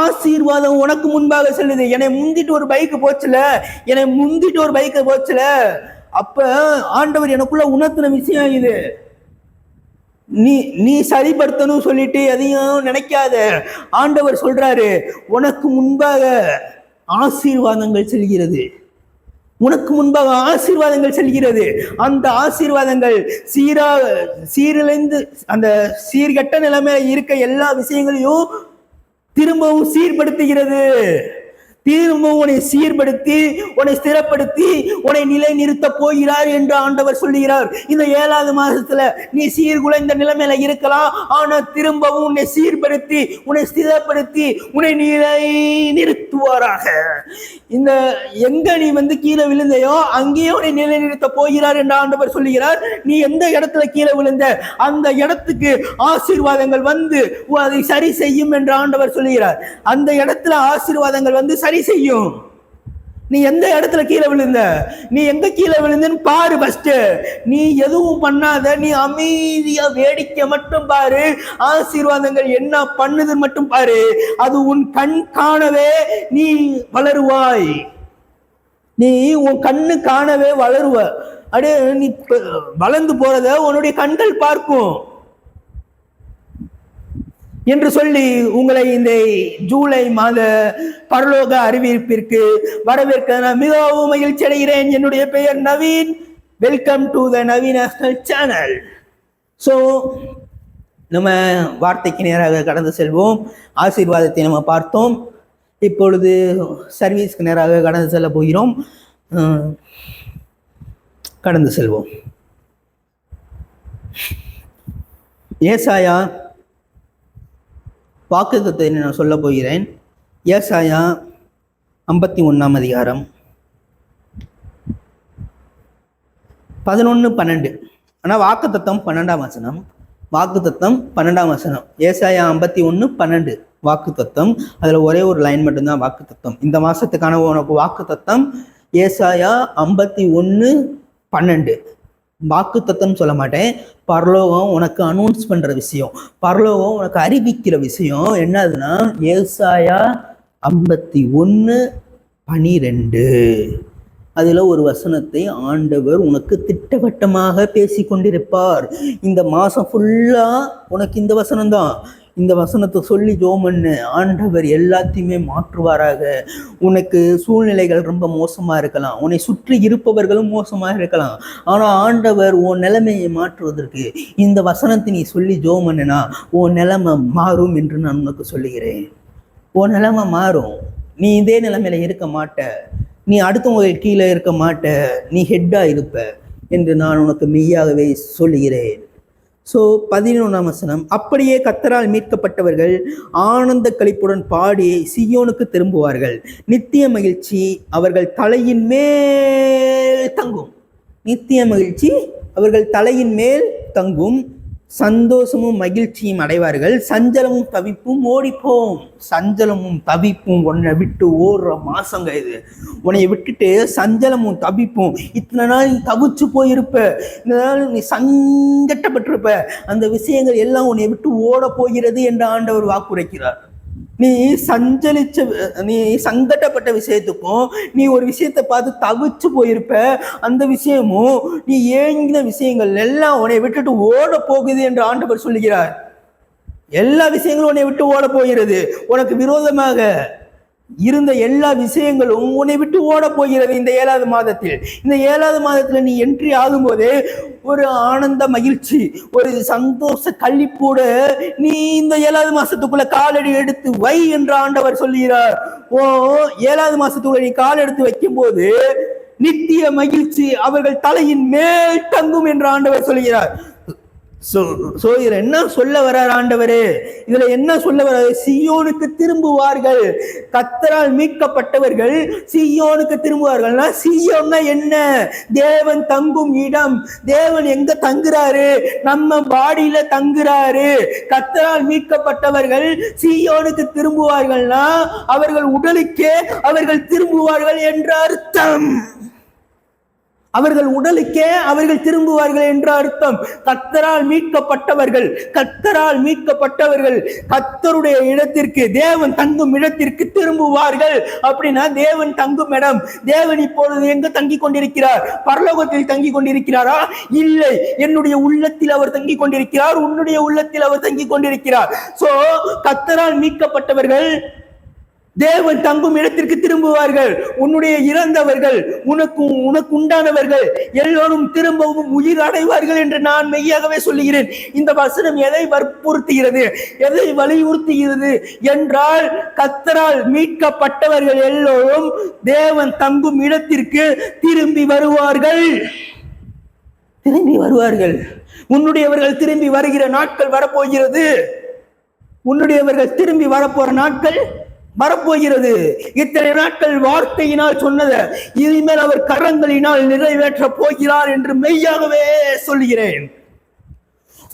Speaker 1: ஆசீர்வாதம் உனக்கு முன்பாக செல்லுது. என்னை முந்திட்டு ஒரு பைக்கு போச்சுல, அப்ப ஆண்டவர் எனக்குள்ள உணர்த்தின விஷயம் இது. நீ சரிப்படுத்தணும் சொல்லிட்டு எதையும் நினைக்காத. ஆண்டவர் சொல்றாரு, உனக்கு முன்பாக ஆசீர்வாதங்கள் செல்கிறது. உனக்கு முன்பாக ஆசீர்வாதங்கள் செல்கிறது. அந்த ஆசீர்வாதங்கள் சீரழிந்து அந்த சீர்கெட்ட நிலைமையில இருக்க எல்லா விஷயங்களையும் திரும்பவும் சீர்படுத்துகிறது. திரும்பவும் உன்னை சீர்படுத்தி, உன்னை ஸ்திரப்படுத்தி, உன்னை நிலை நிறுத்த போகிறார் என்று ஆண்டவர் சொல்லுகிறார். இந்த 7வது மாதத்துல நீ சீர்குலைந்த நிலைமையில இருக்கலாம், ஆனா திரும்பவும் உன்னை சீர்படுத்தி, உன்னை ஸ்திரப்படுத்தி, உன்னை நிலை நிறுத்துவாராக. இந்த எங்க நீ கீழே விழுந்தையோ அங்கேயே உன்னை நிலை நிறுத்த போகிறார் என்று ஆண்டவர் சொல்லுகிறார். நீ எந்த இடத்துல கீழே விழுந்த அந்த இடத்துக்கு ஆசீர்வாதங்கள் அதை சரி செய்யும் என்று ஆண்டவர் சொல்லுகிறார். அந்த இடத்துல ஆசீர்வாதங்கள் சரி செய்யும். நீ எந்த இடத்துல கீழே விழுந்த, நீ எங்க கீழே விழுந்தன்னு பாரு. ஃபர்ஸ்ட் நீ எதுவும் பண்ணாத, நீ அமைதியா வேடிக்கை மட்டும் பாரு. ஆசீர்வாதங்கள் என்ன பண்ணுதுன்னு மட்டும் பாரு. அது உன் கண் காணவே நீ வளருவாய். நீ உன் கண்ணு காணவே வளருவ. அப்படியே நீ வளர்ந்து போறத உன்னுடைய கண்கள் பார்க்கும் என்று சொல்லி உங்களை இந்த ஜூலை மாத பரலோக அறிவிப்பிற்கு வரவேற்க நான் மிகவும் மகிழ்ச்சி அடைகிறேன். என்னுடைய பெயர் Naveen. Welcome to the Naveen national channel. So நம்ம வார்த்தைக்கு நேராக கடந்து செல்வோம். ஆசீர்வாதத்தை நம்ம பார்த்தோம். இப்பொழுது சர்வீஸ்க்கு நேராக கடந்து செல்ல போகிறோம். கடந்து செல்வோம். ஏசாயா வாக்குத்தத்தத்தை நான் சொல்ல போகிறேன். ஏசாயா 51ஆம் அதிகாரம் 11-12. ஆனால் வாக்குத்தத்தம் 12ஆம் வசனம். வாக்குத்தத்தம் 12ஆம் வசனம். ஏசாயா 51:12 வாக்குத்தத்தம். அதில் ஒரே ஒரு லைன் மட்டும்தான் வாக்குத்தத்தம். இந்த மாசத்துக்கான உனக்கு வாக்குத்தத்தம் ஏசாயா 51:12. வாக்குத்தத்தம் சொல்ல மாட்டேன். பரலோகம் உனக்கு அனௌன்ஸ் பண்ற விஷயம், பரலோகம் உனக்கு அறிவிக்கிற விஷயம் என்னதுன்னா ஏசாயா 51:12. அதுல ஒரு வசனத்தை ஆண்டவர் உனக்கு திட்டவட்டமாக பேசி கொண்டிருப்பார். இந்த மாசம் ஃபுல்லா உனக்கு இந்த வசனம் தான். இந்த வசனத்தை சொல்லி ஜெபம் பண்ணு. ஆண்டவர் எல்லாத்தையுமே மாற்றுவாராக. உனக்கு சூழ்நிலைகள் ரொம்ப மோசமா இருக்கலாம், உன்னை சுற்றி இருப்பவர்களும் மோசமா இருக்கலாம், ஆனா ஆண்டவர் உன் நிலைமையை மாற்றுவதற்கு இந்த வசனத்தை நீ சொல்லி ஜெபம் பண்ணுனா உன் நிலைமை மாறும் என்று நான் உனக்கு சொல்லுகிறேன். உன் நிலைமை மாறும். நீ இதே நிலைமையில இருக்க மாட்ட, நீ அடுத்தவங்க கீழே இருக்க மாட்ட, நீ ஹெட்டா இருப்ப என்று நான் உனக்கு மெய்யாகவே சொல்லுகிறேன். ஸோ 11ஆம் வசனம். அப்படியே கர்த்தரால் மீட்கப்பட்டவர்கள் ஆனந்த களிப்புடன் பாடி சீயோனுக்கு திரும்புவார்கள். நித்திய மகிழ்ச்சி அவர்கள் தலையின் மேல் தங்கும். நித்திய மகிழ்ச்சி அவர்கள் தலையின் மேல் தங்கும். சந்தோஷமும் மகிழ்ச்சியும் அடைவார்கள். சஞ்சலமும் தவிப்பும் ஓடிப்போம். சஞ்சலமும் தவிப்பும் உன்னை விட்டு ஓடுற மாசங்க இது. உன்னை விட்டுட்டு சஞ்சலமும் தவிப்பும், இத்தனை நாள் நீ தவிச்சு போயிருப்ப, இந்த நாள் நீ சங்கட்டப்பட்டிருப்ப, அந்த விஷயங்கள் எல்லாம் உன்னை விட்டு ஓட போகிறது என்று ஆண்டவர் வாக்குரைக்கிறார். நீ சங்கட்டப்பட்ட விஷயத்துக்கும் நீ ஒரு விஷயத்தை பார்த்து தவிச்சு போயிருப்ப, அந்த விஷயமும் நீ ஏங்கின விஷயங்கள் எல்லாம் உன்னை விட்டுட்டு ஓட போகுது என்று ஆண்டவர் சொல்லுகிறார். எல்லா விஷயங்களும் உன்னை விட்டு ஓட போகிறது. உனக்கு விரோதமாக இருந்த எல்லா விஷயங்களும் உன்னை விட்டு ஓட போகிறது இந்த 7வது மாதத்தில். இந்த 7வது மாதத்துல நீ என்ட்ரி ஆகும்போது ஒரு ஆனந்த மகிழ்ச்சி, ஒரு சந்தோஷ கழிப்போட நீ இந்த 7வது மாசத்துக்குள்ள காலடி எடுத்து வை என்று ஆண்டவர் சொல்லுகிறார். 7வது மாசத்துக்குள்ள நீ கால் எடுத்து வைக்கும் போது நித்திய மகிழ்ச்சி அவர்கள் தலையின் மேல் தங்கும் என்று ஆண்டவர் சொல்லுகிறார். இதுல என்ன சொல்ல வர்றார் ஆண்டவரே? இதுல என்ன சொல்ல வர்றாரு? சீயோனுக்கு திரும்புவார்கள். கர்த்தரால் மீட்கப்பட்டவர்கள் சீயோனுக்கு திரும்புவார்கள்னா, சீயோன்னா என்ன? தேவன் தங்கும் இடம். தேவன் எங்க தங்குறாரு? நம்ம பாடியில தங்குறாரு. கர்த்தரால் மீட்கப்பட்டவர்கள் சீயோனுக்கு திரும்புவார்கள்னா அவர்கள் உடலுக்கே அவர்கள் திரும்புவார்கள் என்ற அர்த்தம். அவர்கள் உடலுக்கே அவர்கள் திரும்புவார்கள் என்ற அர்த்தம். கர்த்தரால் மீட்கப்பட்டவர்கள், கர்த்தரால் மீட்கப்பட்டவர்கள் கர்த்தருடைய இடத்திற்கு, தேவன் தங்கும் இடத்திற்கு திரும்புவார்கள். அப்படின்னா தேவன் தங்கும் இடம். தேவன் இப்பொழுது எங்க தங்கி கொண்டிருக்கிறார்? பரலோகத்தில் தங்கி கொண்டிருக்கிறாரா? இல்லை, என்னுடைய உள்ளத்தில் அவர் தங்கி கொண்டிருக்கிறார். உன்னுடைய உள்ளத்தில் அவர் தங்கி கொண்டிருக்கிறார். சோ கர்த்தரால் மீட்கப்பட்டவர்கள் தேவன் தங்கும் இடத்திற்கு திரும்புவார்கள். உன்னுடைய இறந்தவர்கள், உனக்கு உண்டானவர்கள் எல்லோரும் திரும்பவும் உயிர் அடைவார்கள் என்று நான் மெய்யாகவே சொல்லுகிறேன். இந்த வசனம் எதை வற்புறுத்துகிறது, எதை வலியுறுத்துகிறது என்றால், கர்த்தரால் மீட்கப்பட்டவர்கள் எல்லோரும் தேவன் தங்கும் இடத்திற்கு திரும்பி வருவார்கள். திரும்பி வருவார்கள். உன்னுடையவர்கள் திரும்பி வருகிற நாட்கள் வரப்போகிறது. உன்னுடையவர்கள் திரும்பி வரப்போற நாட்கள் வரப்போகிறது. இத்தனை நாட்கள் வார்த்தையினால் சொன்னதை இனிமேல் அவர் கரங்களினால் நிறைவேற்ற போகிறார் என்று மெய்யாகவே சொல்கிறேன்.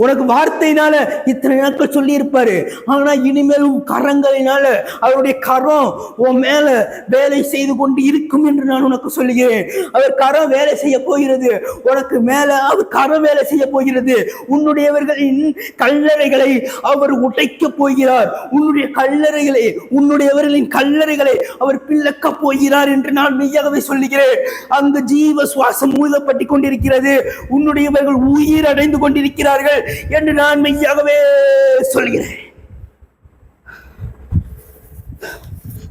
Speaker 1: உனக்கு வார்த்தையினால இத்தனை நாட்கள் சொல்லி இருப்பாரு, ஆனா இனிமேல் கரங்களினால அவருடைய கரம் உன் மேல வேலை செய்து கொண்டு இருக்கும் என்று நான் உனக்கு சொல்லுகிறேன். அவர் கரம் வேலை செய்ய போகிறது. உனக்கு மேல அவர் கரம் வேலை செய்ய போகிறது. உன்னுடையவர்களின் கல்லறைகளை அவர் உடைக்க போகிறார். உன்னுடையவர்களின் கல்லறைகளை அவர் பிளக்க போகிறார் என்று நான் மெய்யாகவே சொல்லுகிறேன். அங்கு ஜீவ சுவாசம் ஊதப்பட்டு கொண்டிருக்கிறது. உன்னுடையவர்கள் உயிர் அடைந்து கொண்டிருக்கிறார்கள் என்று நான் மெய்யாகவே சொல்கிறேன்.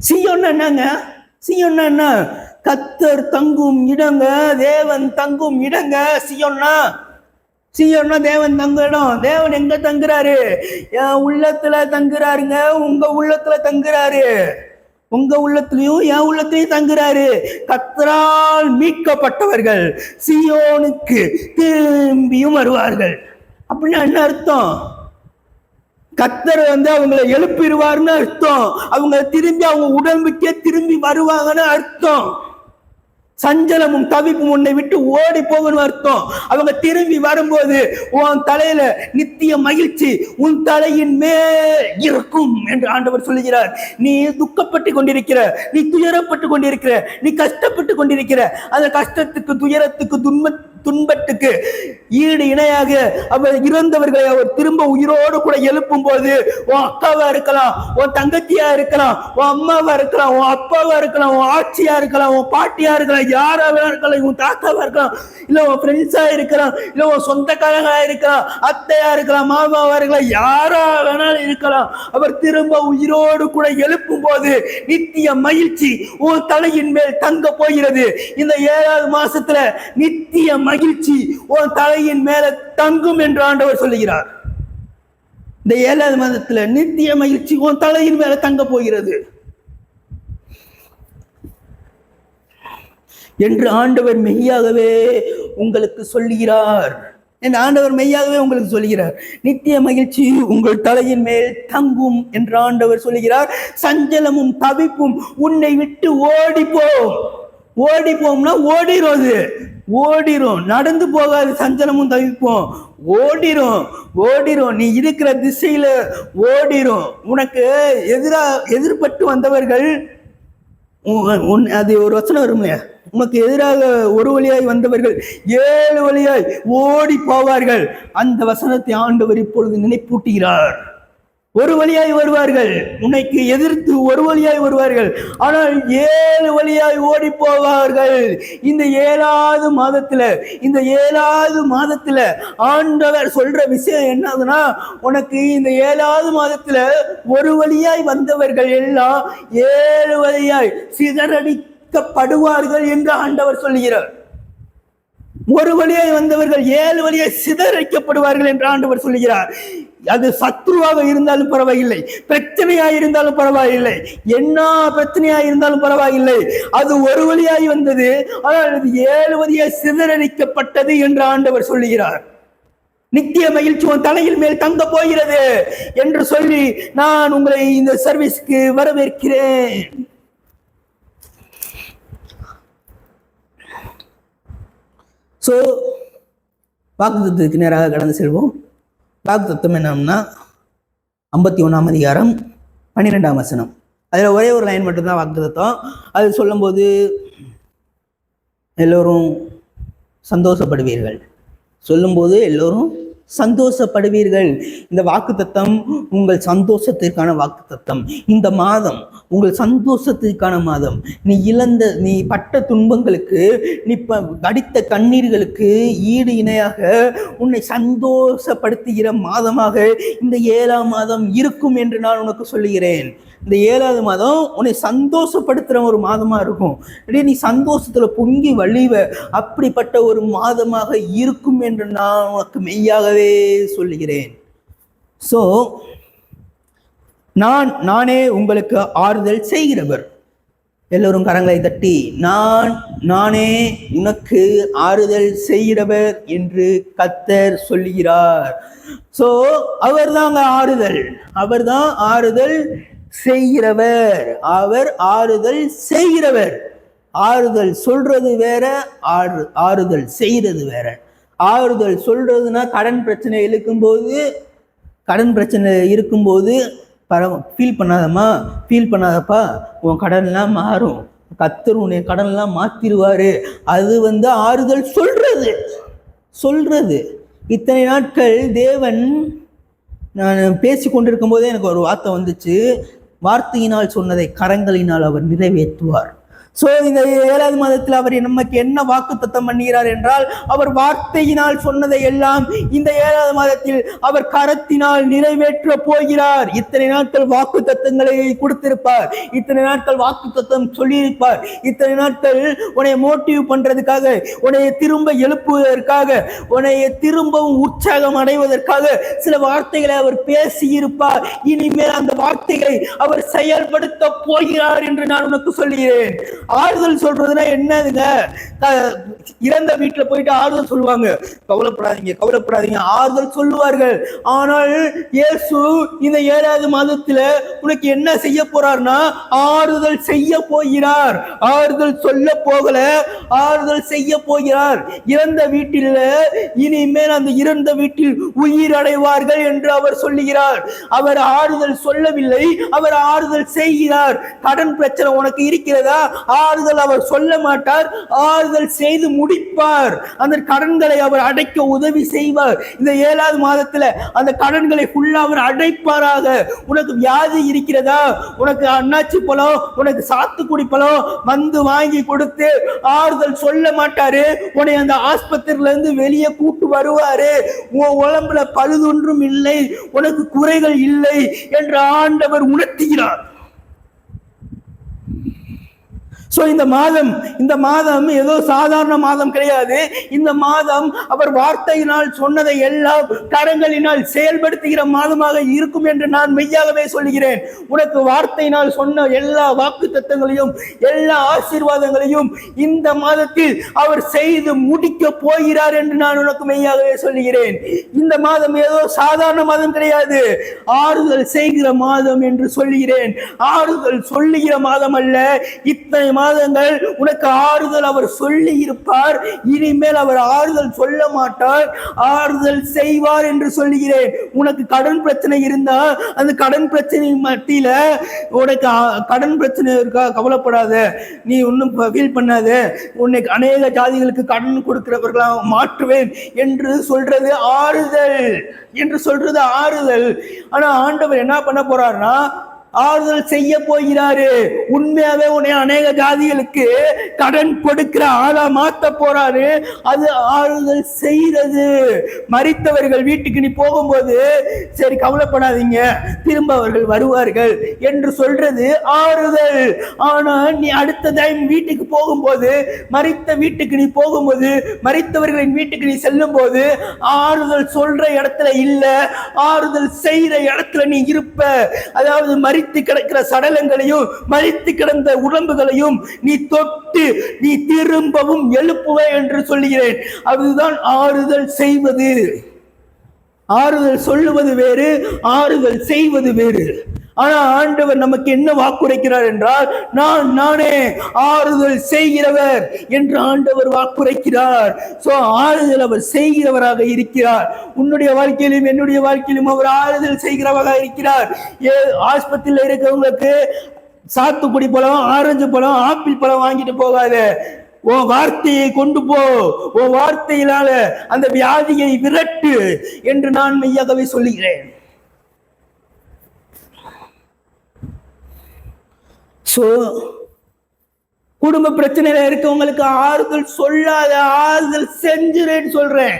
Speaker 1: சீயோன்னா என்னங்க? சீயோன்னா என்ன? கர்த்தர் தங்கும் இடங்க, தேவன் தங்கும் இடங்க. சீயோன்னா தேவன் தங்கும் இடம். தேவன் எங்க தங்குறாரு? என் உள்ளத்துல தங்குறாருங்க. உங்க உள்ளத்துல தங்குறாரு. உங்க உள்ளத்திலையும் என் உள்ளத்திலையும் தங்குறாரு. கர்த்தரால் மீட்கப்பட்டவர்கள் சீயோனுக்கு திரும்பியும் வருவார்கள். அப்படின்னா என்ன அர்த்தம்? கர்த்தர் அவங்களை எழுப்பிடுவார்னு அர்த்தம். அவங்க திரும்பி அவங்க உடம்புக்கே திரும்பி வருவாங்கன்னு அர்த்தம். சஞ்சலமும் தவிப்பும் உன்னை விட்டு ஓடி போகணும் அர்த்தம். அவங்க திரும்பி வரும்போது உன் தலையில நித்திய மகிழ்ச்சி உன் தலையின் மேல் இருக்கும் என்று ஆண்டவர் சொல்லுகிறார். நீ துக்கப்பட்டு கொண்டிருக்கிற, நீ துயரப்பட்டு கொண்டிருக்கிற, நீ கஷ்டப்பட்டு கொண்டிருக்கிற, அந்த கஷ்டத்துக்கு, துயரத்துக்கு, துன்பத்துக்கு ஈடு இணையாக அவர் இறந்தவர்களை அவர் திரும்ப உயிரோடு கூட எழுப்பும் போது, உன் அக்காவா இருக்கலாம், உன் தங்கச்சியா இருக்கலாம், உன் அம்மாவா இருக்கலாம், உன் அப்பாவா இருக்கலாம், உன் ஆட்சியா இருக்கலாம், உன் பாட்டியா இருக்கலாம், யாரா இருக்கலாம், உன் தாத்தாவா இருக்கலாம், இல்ல உன் ஃப்ரெண்ட்ஸா இருக்கலாம், இல்ல உன் சொந்தக்காரங்களா இருக்கலாம், அத்தையா இருக்கலாம், மாமாவா இருக்கலாம், யாரா வேணாலும் இருக்கலாம். அவர் திரும்ப உயிரோடு கூட எழுப்பும் போது நித்திய மகிழ்ச்சி உன் தலையின் மேல் தங்க போகிறது. இந்த 7வது மாசத்துல நித்திய மகிழ்ச்சி உன் தலையின் மேல தங்கும் என்று ஆண்டவர் சொல்லுகிறார். இந்த 7வது மாதத்துல நித்திய மகிழ்ச்சி உன் தலையின் மேல தங்க போகிறது என்று ஆண்டவர் மெய்யாகவே உங்களுக்கு சொல்லுகிறார். ஆண்டவர் மெய்யாகவே உங்களுக்கு சொல்லுகிறார். நித்திய மகிழ்ச்சி உங்கள் தலையின் மேல் தங்கும் என்று ஆண்டவர் சொல்லுகிறார். சஞ்சலமும் தவிப்பும் உன்னை விட்டு ஓடிப்போம்னா ஓடிரும், நடந்து போகாது. சஞ்சலமும் தவிப்போம் ஓடிரும். நீ இருக்கிற திசையில ஓடிரும். உனக்கு எதிர்பட்டு வந்தவர்கள், அது ஒரு வசனம் வருமே, உனக்கு எதிராக ஒரு வழியாய் வந்தவர்கள் 7 வழியாய் ஓடி போவார்கள். அந்த வசனத்தை ஆண்டவர் இப்பொழுது நினைப்பூட்டுகிறார். ஒரு வழியாய் வருவார்கள், உனக்கு எதிர்த்து ஒரு வழியாய் வருவார்கள், ஆனால் 7 வழியாய் ஓடி போவார்கள். இந்த 7வது மாதத்துல ஆண்டவர் சொல்ற விஷயம் என்னதுன்னா, உனக்கு இந்த 7வது மாதத்துல ஒரு வழியாய் வந்தவர்கள் எல்லாம் 7 வழியாய் சிதறடிக்கப்படுவார்கள் என்று ஆண்டவர் சொல்லுகிறார். ஒரு வழியாய் வந்தவர்கள் 7 வழியாய் சிதறடிக்கப்படுவார்கள் என்று ஆண்டவர் சொல்லுகிறார். அது சத்ருவாக இருந்தாலும் பரவாயில்லை, பிரச்சனையா இருந்தாலும் பரவாயில்லை, என்ன பிரச்சனையா இருந்தாலும் பரவாயில்லை, அது ஒரு வழியாய் வந்தது, ஆனால் அது 7 வழியாய் சிதறடிக்கப்பட்டது என்று ஆண்டவர் சொல்லுகிறார். நித்திய மகிழ்ச்சி உன் தலையில் மேல் தங்க போகிறது என்று சொல்லி நான் உங்களை இந்த சர்வீஸ்க்கு வரவேற்கிறேன். வாக்குத்தத்தத்துக்கு நேராக கடந்து செல்வோம். வாக்குத்தத்தம் என்னன்னா 51ஆம் அதிகாரம் 12ஆம் வசனம். அதில் ஒரே ஒரு லைன் மட்டும்தான் வாக்குத்தத்தம். அது சொல்லும்போது எல்லோரும் சந்தோஷப்படுவீர்கள். சொல்லும்போது எல்லோரும் சந்தோஷப்படுவீர்கள். இந்த வாக்குத்தத்தம் உங்கள் சந்தோஷத்திற்கான வாக்குத்தத்தம். இந்த மாதம் உங்கள் சந்தோஷத்திற்கான மாதம். நீ பட்ட துன்பங்களுக்கு, நீ அடித்த கண்ணீர்களுக்கு ஈடு இணையாக உன்னை சந்தோஷப்படுத்துகிற மாதமாக இந்த 7ஆம் மாதம் இருக்கும் என்று நான் உனக்கு சொல்லுகிறேன். இந்த 7வது மாதம் உன்னை சந்தோஷப்படுத்துகிற ஒரு மாதமாக இருக்கும். நீ சந்தோஷத்தில் பொங்கி வழிவ அப்படிப்பட்ட ஒரு மாதமாக இருக்கும் என்று நான் உனக்கு மெய்யாகவே சொல்லுகிறேன். ஸோ நானே உங்களுக்கு ஆறுதல் செய்கிறவர். எல்லோரும் கரங்களை தட்டி, நானே உனக்கு ஆறுதல் செய்கிறவர் என்று கர்த்தர் சொல்லுகிறார். ஸோ அவர்தான் ஆறுதல் செய்கிறவர். அவர் ஆறுதல் செய்கிறவர். ஆறுதல் சொல்றது வேற, ஆறுதல் செய்யறது வேற. ஆறுதல் சொல்றதுன்னா கடன் பிரச்சனை இருக்கும்போது ஃபீல் பண்ணாதப்பா, உன் கடன்லாம் மாறும், கர்த்தர் உன்னை கடன்லாம் மாத்திருவாரு. அது ஆறுதல் சொல்றது. இத்தனை நாட்கள் தேவன், நான் பேசி கொண்டிருக்கும் போதே எனக்கு ஒரு வார்த்தை வந்துச்சு. வார்த்தையினால் சொன்னதை கரங்களினால் அவர் நிறைவேற்றுவார். ஸோ இந்த 7வது மாதத்தில் அவர் நமக்கு என்ன வாக்குத்தத்தம் பண்ணுகிறார் என்றால், அவர் வார்த்தையினால் சொன்னதை எல்லாம் இந்த 7வது மாதத்தில் அவர் கரத்தினால் நிறைவேற்ற போகிறார். இத்தனை நாட்கள் வாக்குத்தத்தங்களை கொடுத்திருப்பார், இத்தனை நாட்கள் வாக்குத்தத்தம் சொல்லியிருப்பார், இத்தனை நாட்கள் உன்னை மோட்டிவ் பண்றதுக்காக, உன்னை திரும்ப எழுப்புவதற்காக, உன்னை திரும்பவும் உற்சாகம் அடைவதற்காக சில வார்த்தைகளை அவர் பேசியிருப்பார். இனிமேல் அந்த வார்த்தைகளை அவர் செயல்படுத்த போகிறார் என்று நான் உனக்கு சொல்கிறேன். ஆறுதல் சொல்றதுன்னா என்னதுங்க? இறந்த வீட்டுல போயிட்டு ஆறுதல் சொல்லுவாங்க, கவலைப்படாதீங்க ஆறுதல் சொல்லுவார்கள். ஆனால் இயேசு இந்த 7வது மாதத்துல உனக்கு என்ன செய்ய போறார்னா, ஆறுதல் செய்ய போகிறார். ஆறுதல் சொல்ல போகல, ஆறுதல் செய்ய போகிறார். இறந்த வீட்டில் இனிமேல் அந்த இறந்த வீட்டில் உயிர் அடைவார்கள் என்று அவர் சொல்லுகிறார். அவர் ஆறுதல் சொல்லவில்லை, அவர் ஆறுதல் செய்கிறார். கடன் பிரச்சனை உனக்கு இருக்கிறதா? ஆறுதல் அவர் சொல்ல மாட்டார், ஆறுதல் செய்து முடிப்பார். அந்த கடன்களை அவர் அடைக்க உதவி செய்வார். இந்த 7வது மாதத்துல அந்த கடன்களை ஃபுல்லா அவர் அடைப்பாராக. உனக்கு வியாதி இருக்கிறதா? உனக்கு அண்ணாச்சி பழம், உனக்கு சாத்துக்குடி பழம் வாங்கி கொடுத்து ஆறுதல் சொல்ல மாட்டாரு. உன்னை அந்த ஆஸ்பத்திரியில இருந்து வெளியே கூட்டு வருவாரு. உன் உடம்புல பழுதொன்றும் இல்லை, உனக்கு குறைகள் இல்லை என்று ஆண்டவர் உணர்த்துகிறார். ஸோ இந்த மாதம் ஏதோ சாதாரண மாதம் கிடையாது. இந்த மாதம் அவர் வார்த்தையினால் சொன்னதை எல்லாம் கரங்களினால் செயல்படுத்துகிற மாதமாக இருக்கும் என்று நான் மெய்யாகவே சொல்கிறேன். உனக்கு வார்த்தையினால் சொன்ன எல்லா வாக்குத்தத்தங்களையும், எல்லா ஆசீர்வாதங்களையும் இந்த மாதத்தில் அவர் செய்து முடிக்க போகிறார் என்று நான் உனக்கு மெய்யாகவே சொல்கிறேன். இந்த மாதம் ஏதோ சாதாரண மாதம் கிடையாது, ஆறுதல் செய்கிற மாதம் என்று சொல்கிறேன். ஆறுதல் சொல்லுகிற மாதம் அல்ல. இத்தனை மாதங்கள் உனக்கு ஆறுதல் அவர் சொல்லி இருப்பார். இனிமேல் அவர் ஆறுதல் சொல்ல மாட்டார், ஆறுதல் செய்வார் என்று சொல்லுகிறேன். உனக்கு கடன் பிரச்சனை இருந்தா அந்த கடன் பிரச்சனை மத்தியில, உனக்கு கடன் பிரச்சனை இருக்கா, கவலைப்படாத, நீ ஒன்னும் ஃபீல் பண்ணாத, உன்னை அநேக ஜாதிகளுக்கு கடன் கொடுக்கிறவர்களா மாற்றுவேன் என்று சொல்றது ஆறுதல். ஆனா ஆண்டவர் என்ன பண்ண போறாருன்னா, ஆறுதல் செய்ய போகிறாரு. உண்மையாவே உன்னை அநேக ஜாதிகளுக்கு கடன் கொடுக்கிற ஆளா மாத்த போறாரு. அது ஆறுதல் செய்யறது. மரித்தவர்கள் வீட்டுக்கு நீ போகும்போது, சரி கவலைப்படாதீங்க, திரும்ப அவர்கள் வருவார்கள் என்று சொல்றது ஆறுதல். ஆனா நீ அடுத்த டைம் வீட்டுக்கு போகும்போது, மரித்த வீட்டுக்கு நீ போகும்போது, மரித்தவர்களின் வீட்டுக்கு நீ செல்லும் போது, ஆறுதல் சொல்ற இடத்துல இல்ல, ஆறுதல் செய்யற இடத்துல நீ இருப்ப. அதாவது மரித்து கிடக்கிற சடலங்களையும், மரித்து கிடந்த உடம்புகளையும் நீ தொட்டு நீ திரும்பவும் எழுப்புவே என்று சொல்லுகிறேன். அதுதான் ஆறுதல் செய்வது. ஆறுதல் சொல்லுவது வேறு, ஆறுதல் செய்வது வேறு. ஆனா ஆண்டவர் நமக்கு என்ன வாக்குரைக்கிறார் என்றால், நானே ஆறுதல் செய்கிறவர் என்று ஆண்டவர் வாக்குரைக்கிறார். சோ ஆறுதல் அவர் செய்கிறவராக இருக்கிறார். உன்னுடைய வாழ்க்கையிலும் என்னுடைய வாழ்க்கையிலும் அவர் ஆறுதல் செய்கிறவராக இருக்கிறார். ஆஸ்பத்திரியில் இருக்கிறவங்களுக்கு சாத்துக்குடி பழம், ஆரஞ்சு பழம், ஆப்பிள் பழம் வாங்கிட்டு போகாத. உன் வார்த்தையை கொண்டு போ, உன் வார்த்தையினால அந்த வியாதியை விரட்டு என்று நான் மெய்யாகவே சொல்லுகிறேன். சோ குடும்ப பிரச்சனையில இருக்கவங்களுக்கு ஆறுதல் சொல்லாத, ஆறுதல் செஞ்சுறேன்னு சொல்றேன்.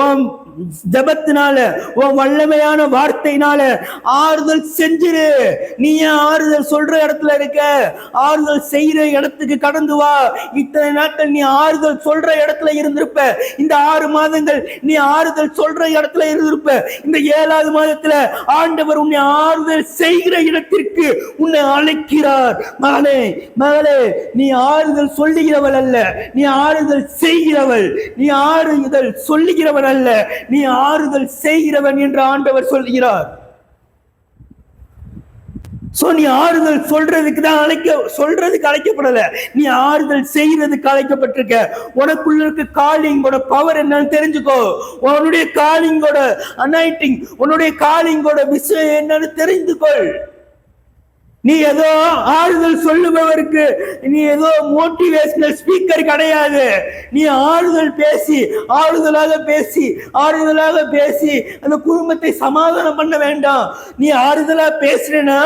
Speaker 1: உன் ஜபத்தினால, உன் வல்லமையான வார்த்தையினால ஆறுதல் செஞ்சிரு. நீ ஏன் ஆறுதல் சொல்ற இடத்துல இருக்க? ஆறுதல் செய்யற இடத்துக்கு கடந்து வா. இத்தனை நாட்கள் நீ ஆறுதல் சொல்ற இடத்துல இருந்திருப்ப. இந்த 6 மாதங்கள் நீ ஆறுதல் சொல்ற இடத்துல இருந்திருப்ப. இந்த 7வது மாதத்துல ஆண்டவர் உன்னை ஆறுதல் செய்கிற இடத்திற்கு உன்னை அழைக்கிறார். மகனே, மகளே, நீ ஆறுதல் சொல்லுகிறவள் அல்ல, நீ ஆறுதல் செய்கிறவள். நீ ஆறுதல் சொல்லுகிறவள் அல்ல, நீ ஆறுதல் செய்கிறவன் என்று ஆண்டவர் சொல்கிறார். நீ ஆறுதல் சொல்றதுக்கு தான் சொல்றதுக்கு அழைக்கப்படல, நீ ஆறுதல் செய்யறதுக்கு அழைக்கப்பட்டிருக்க. உனக்குள்ள இருக்க காலிங்கோட பவர் என்னன்னு தெரிஞ்சுக்கோ. உன்னுடைய காலிங்கோட அனாயிண்டிங், உன்னுடைய காலிங்கோட விஷயம் என்னன்னு தெரிந்துக்கொள். நீ ஏதோ ஆறுதல் சொல்லுபவருக்கு நீ ஏதோ மோட்டிவேஷனல் ஸ்பீக்கர் கிடையாது. நீ ஆறுதல் பேசி, ஆறுதலாக பேசி, ஆறுதலாக பேசி அந்த குடும்பத்தை சமாதானம் பண்ண வேண்டாம். நீ ஆறுதலா பேசுறேன்னா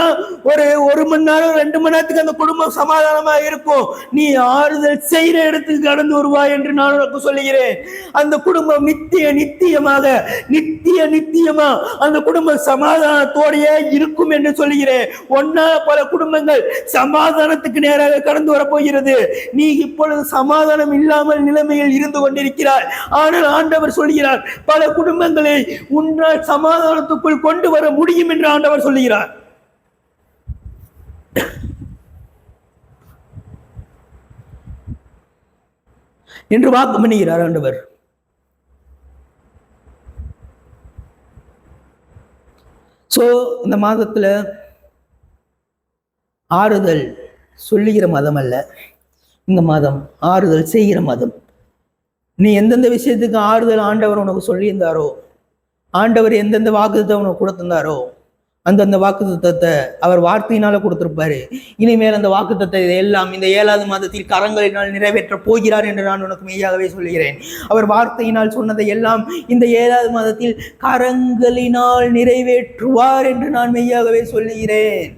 Speaker 1: ஒரு மணி நேரம் 2 மணி நேரத்துக்கு அந்த குடும்பம் சமாதானமா இருக்கும். நீ ஆறுதல் செய்யற இடத்துக்கு கடந்து வருவாய் என்று நான் உனக்கு சொல்லுகிறேன். அந்த குடும்பம் நித்தியமாக அந்த குடும்பம் சமாதானத்தோடையே இருக்கும் என்று சொல்லுகிறேன். ஒன்னா பல குடும்பங்கள் சமாதானத்துக்கு நேராக கடந்து வரப்போகிறது. நீ இப்பொழுது சமாதானம் இல்லாமல் நிலைமையில் இருந்து கொண்டிருக்கிறாய். ஆனால் ஆண்டவர் சொல்கிறார், பல குடும்பங்களை உன்னால் சமாதானத்துக்குள் கொண்டு வர முடியும் என்று ஆண்டவர் சொல்கிறார். என்று வாக்கு பண்ணுகிறார் ஆண்டவர். இந்த மாதத்துல ஆறுதல் சொல்லுகிற மதம் அல்ல, இந்த மாதம் ஆறுதல் செய்கிற மதம். நீ எந்தெந்த விஷயத்துக்கு ஆறுதல் ஆண்டவர் உனக்கு சொல்லியிருந்தாரோ, ஆண்டவர் எந்தெந்த வாக்குத்தத்தை உனக்கு கொடுத்திருந்தாரோ அந்தந்த வாக்குத்தத்தை அவர் வார்த்தையினால கொடுத்திருப்பாரு. இனிமேல் அந்த வாக்குத்தத்தை எல்லாம் இந்த 7வது மாதத்தில் கரங்களினால் நிறைவேற்ற போகிறார் என்று நான் உனக்கு மெய்யாகவே சொல்கிறேன். அவர் வார்த்தையினால் சொன்னதை எல்லாம் இந்த 7வது மாதத்தில் கரங்களினால் நிறைவேற்றுவார் என்று நான் மெய்யாகவே சொல்லுகிறேன்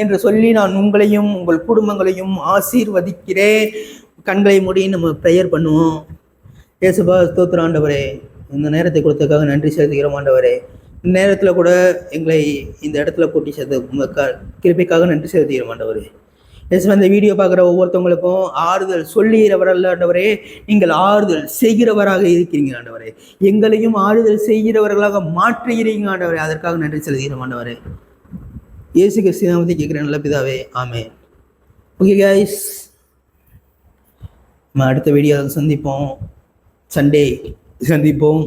Speaker 1: என்று சொல்லி நான் உங்களையும் உங்கள் குடும்பங்களையும் ஆசீர்வதிக்கிறேன். கண்களை மூடி நம்ம ப்ரேயர் பண்ணுவோம். இயேசுபா, ஸ்தோத்திரம் ஆண்டவரே, இந்த நேரத்தை கொடுத்ததுக்காக நன்றி செலுத்துகிறோம் ஆண்டவரே. இந்த நேரத்தில் கூட எங்களை இந்த இடத்துல கூட்டி சேர்த்து கிருபைக்காக நன்றி செலுத்துகிறோம் ஆண்டவரே. இயேசுவா, இந்த வீடியோ பார்க்குற ஒவ்வொருத்தவங்களுக்கும் ஆறுதல் சொல்லுகிறவர் அல்ல ஆண்டவரே, நீங்கள் ஆறுதல் செய்கிறவராக இருக்கிறீங்க ஆண்டவரே. எங்களையும் ஆறுதல் செய்கிறவர்களாக மாற்றுகிறீங்க ஆண்டவரே. அதற்காக நன்றி செலுத்துகிறோம் ஆண்டவரே. இயேசு கிறிஸ்து நாமத்தை கேட்கிறேன் நல்ல பிதாவே, ஆமென். ஓகே கைஸ், நம்ம அடுத்த வீடியோவில் சந்திப்போம். சண்டே சந்திப்போம்.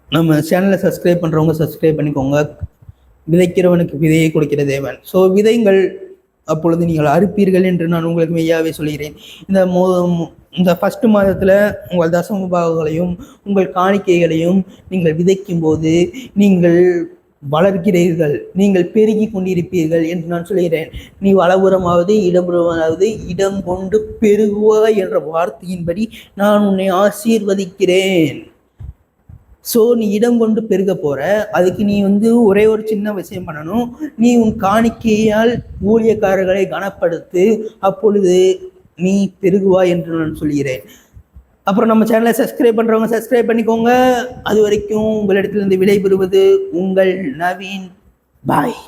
Speaker 1: நம்ம சேனலை சப்ஸ்கிரைப் பண்ணுறவங்க சப்ஸ்கிரைப் பண்ணிக்கோங்க. விதைக்கிறவனுக்கு விதையை கொடுக்கிற தேவன். விதைங்கள் அப்பொழுது நீங்கள் அறுப்பீர்கள் என்று நான் உங்களுக்கு மெய்யாவே சொல்கிறேன். இந்த ஃபர்ஸ்ட் மாதத்தில் உங்கள் தசம பாகங்களையும் உங்கள் காணிக்கைகளையும் நீங்கள் விதைக்கும் போது நீங்கள் வளர்க்கிறீர்கள், நீங்கள் பெருகி கொண்டிருப்பீர்கள் என்று நான் சொல்கிறேன். நீ வலப்புறமாவது இடப்புறமாவது இடம் கொண்டு பெருகுவாய் என்ற வார்த்தையின்படி நான் உன்னை ஆசீர்வதிக்கிறேன். நீ இடம் கொண்டு பெருக போற. அதுக்கு நீ ஒரே ஒரு சின்ன விஷயம் பண்ணணும். நீ உன் காணிக்கையால் ஊழியக்காரர்களை கனப்படுத்து, அப்பொழுது நீ பெருகுவாய் என்று நான் சொல்கிறேன். அப்புறம் நம்ம சேனலை சப்ஸ்கிரைப் பண்ணுறவங்க சப்ஸ்கிரைப் பண்ணிக்கோங்க. அது வரைக்கும் உங்களிடத்திலிருந்து விடைபெறுவது உங்கள் நவீன். பாய்.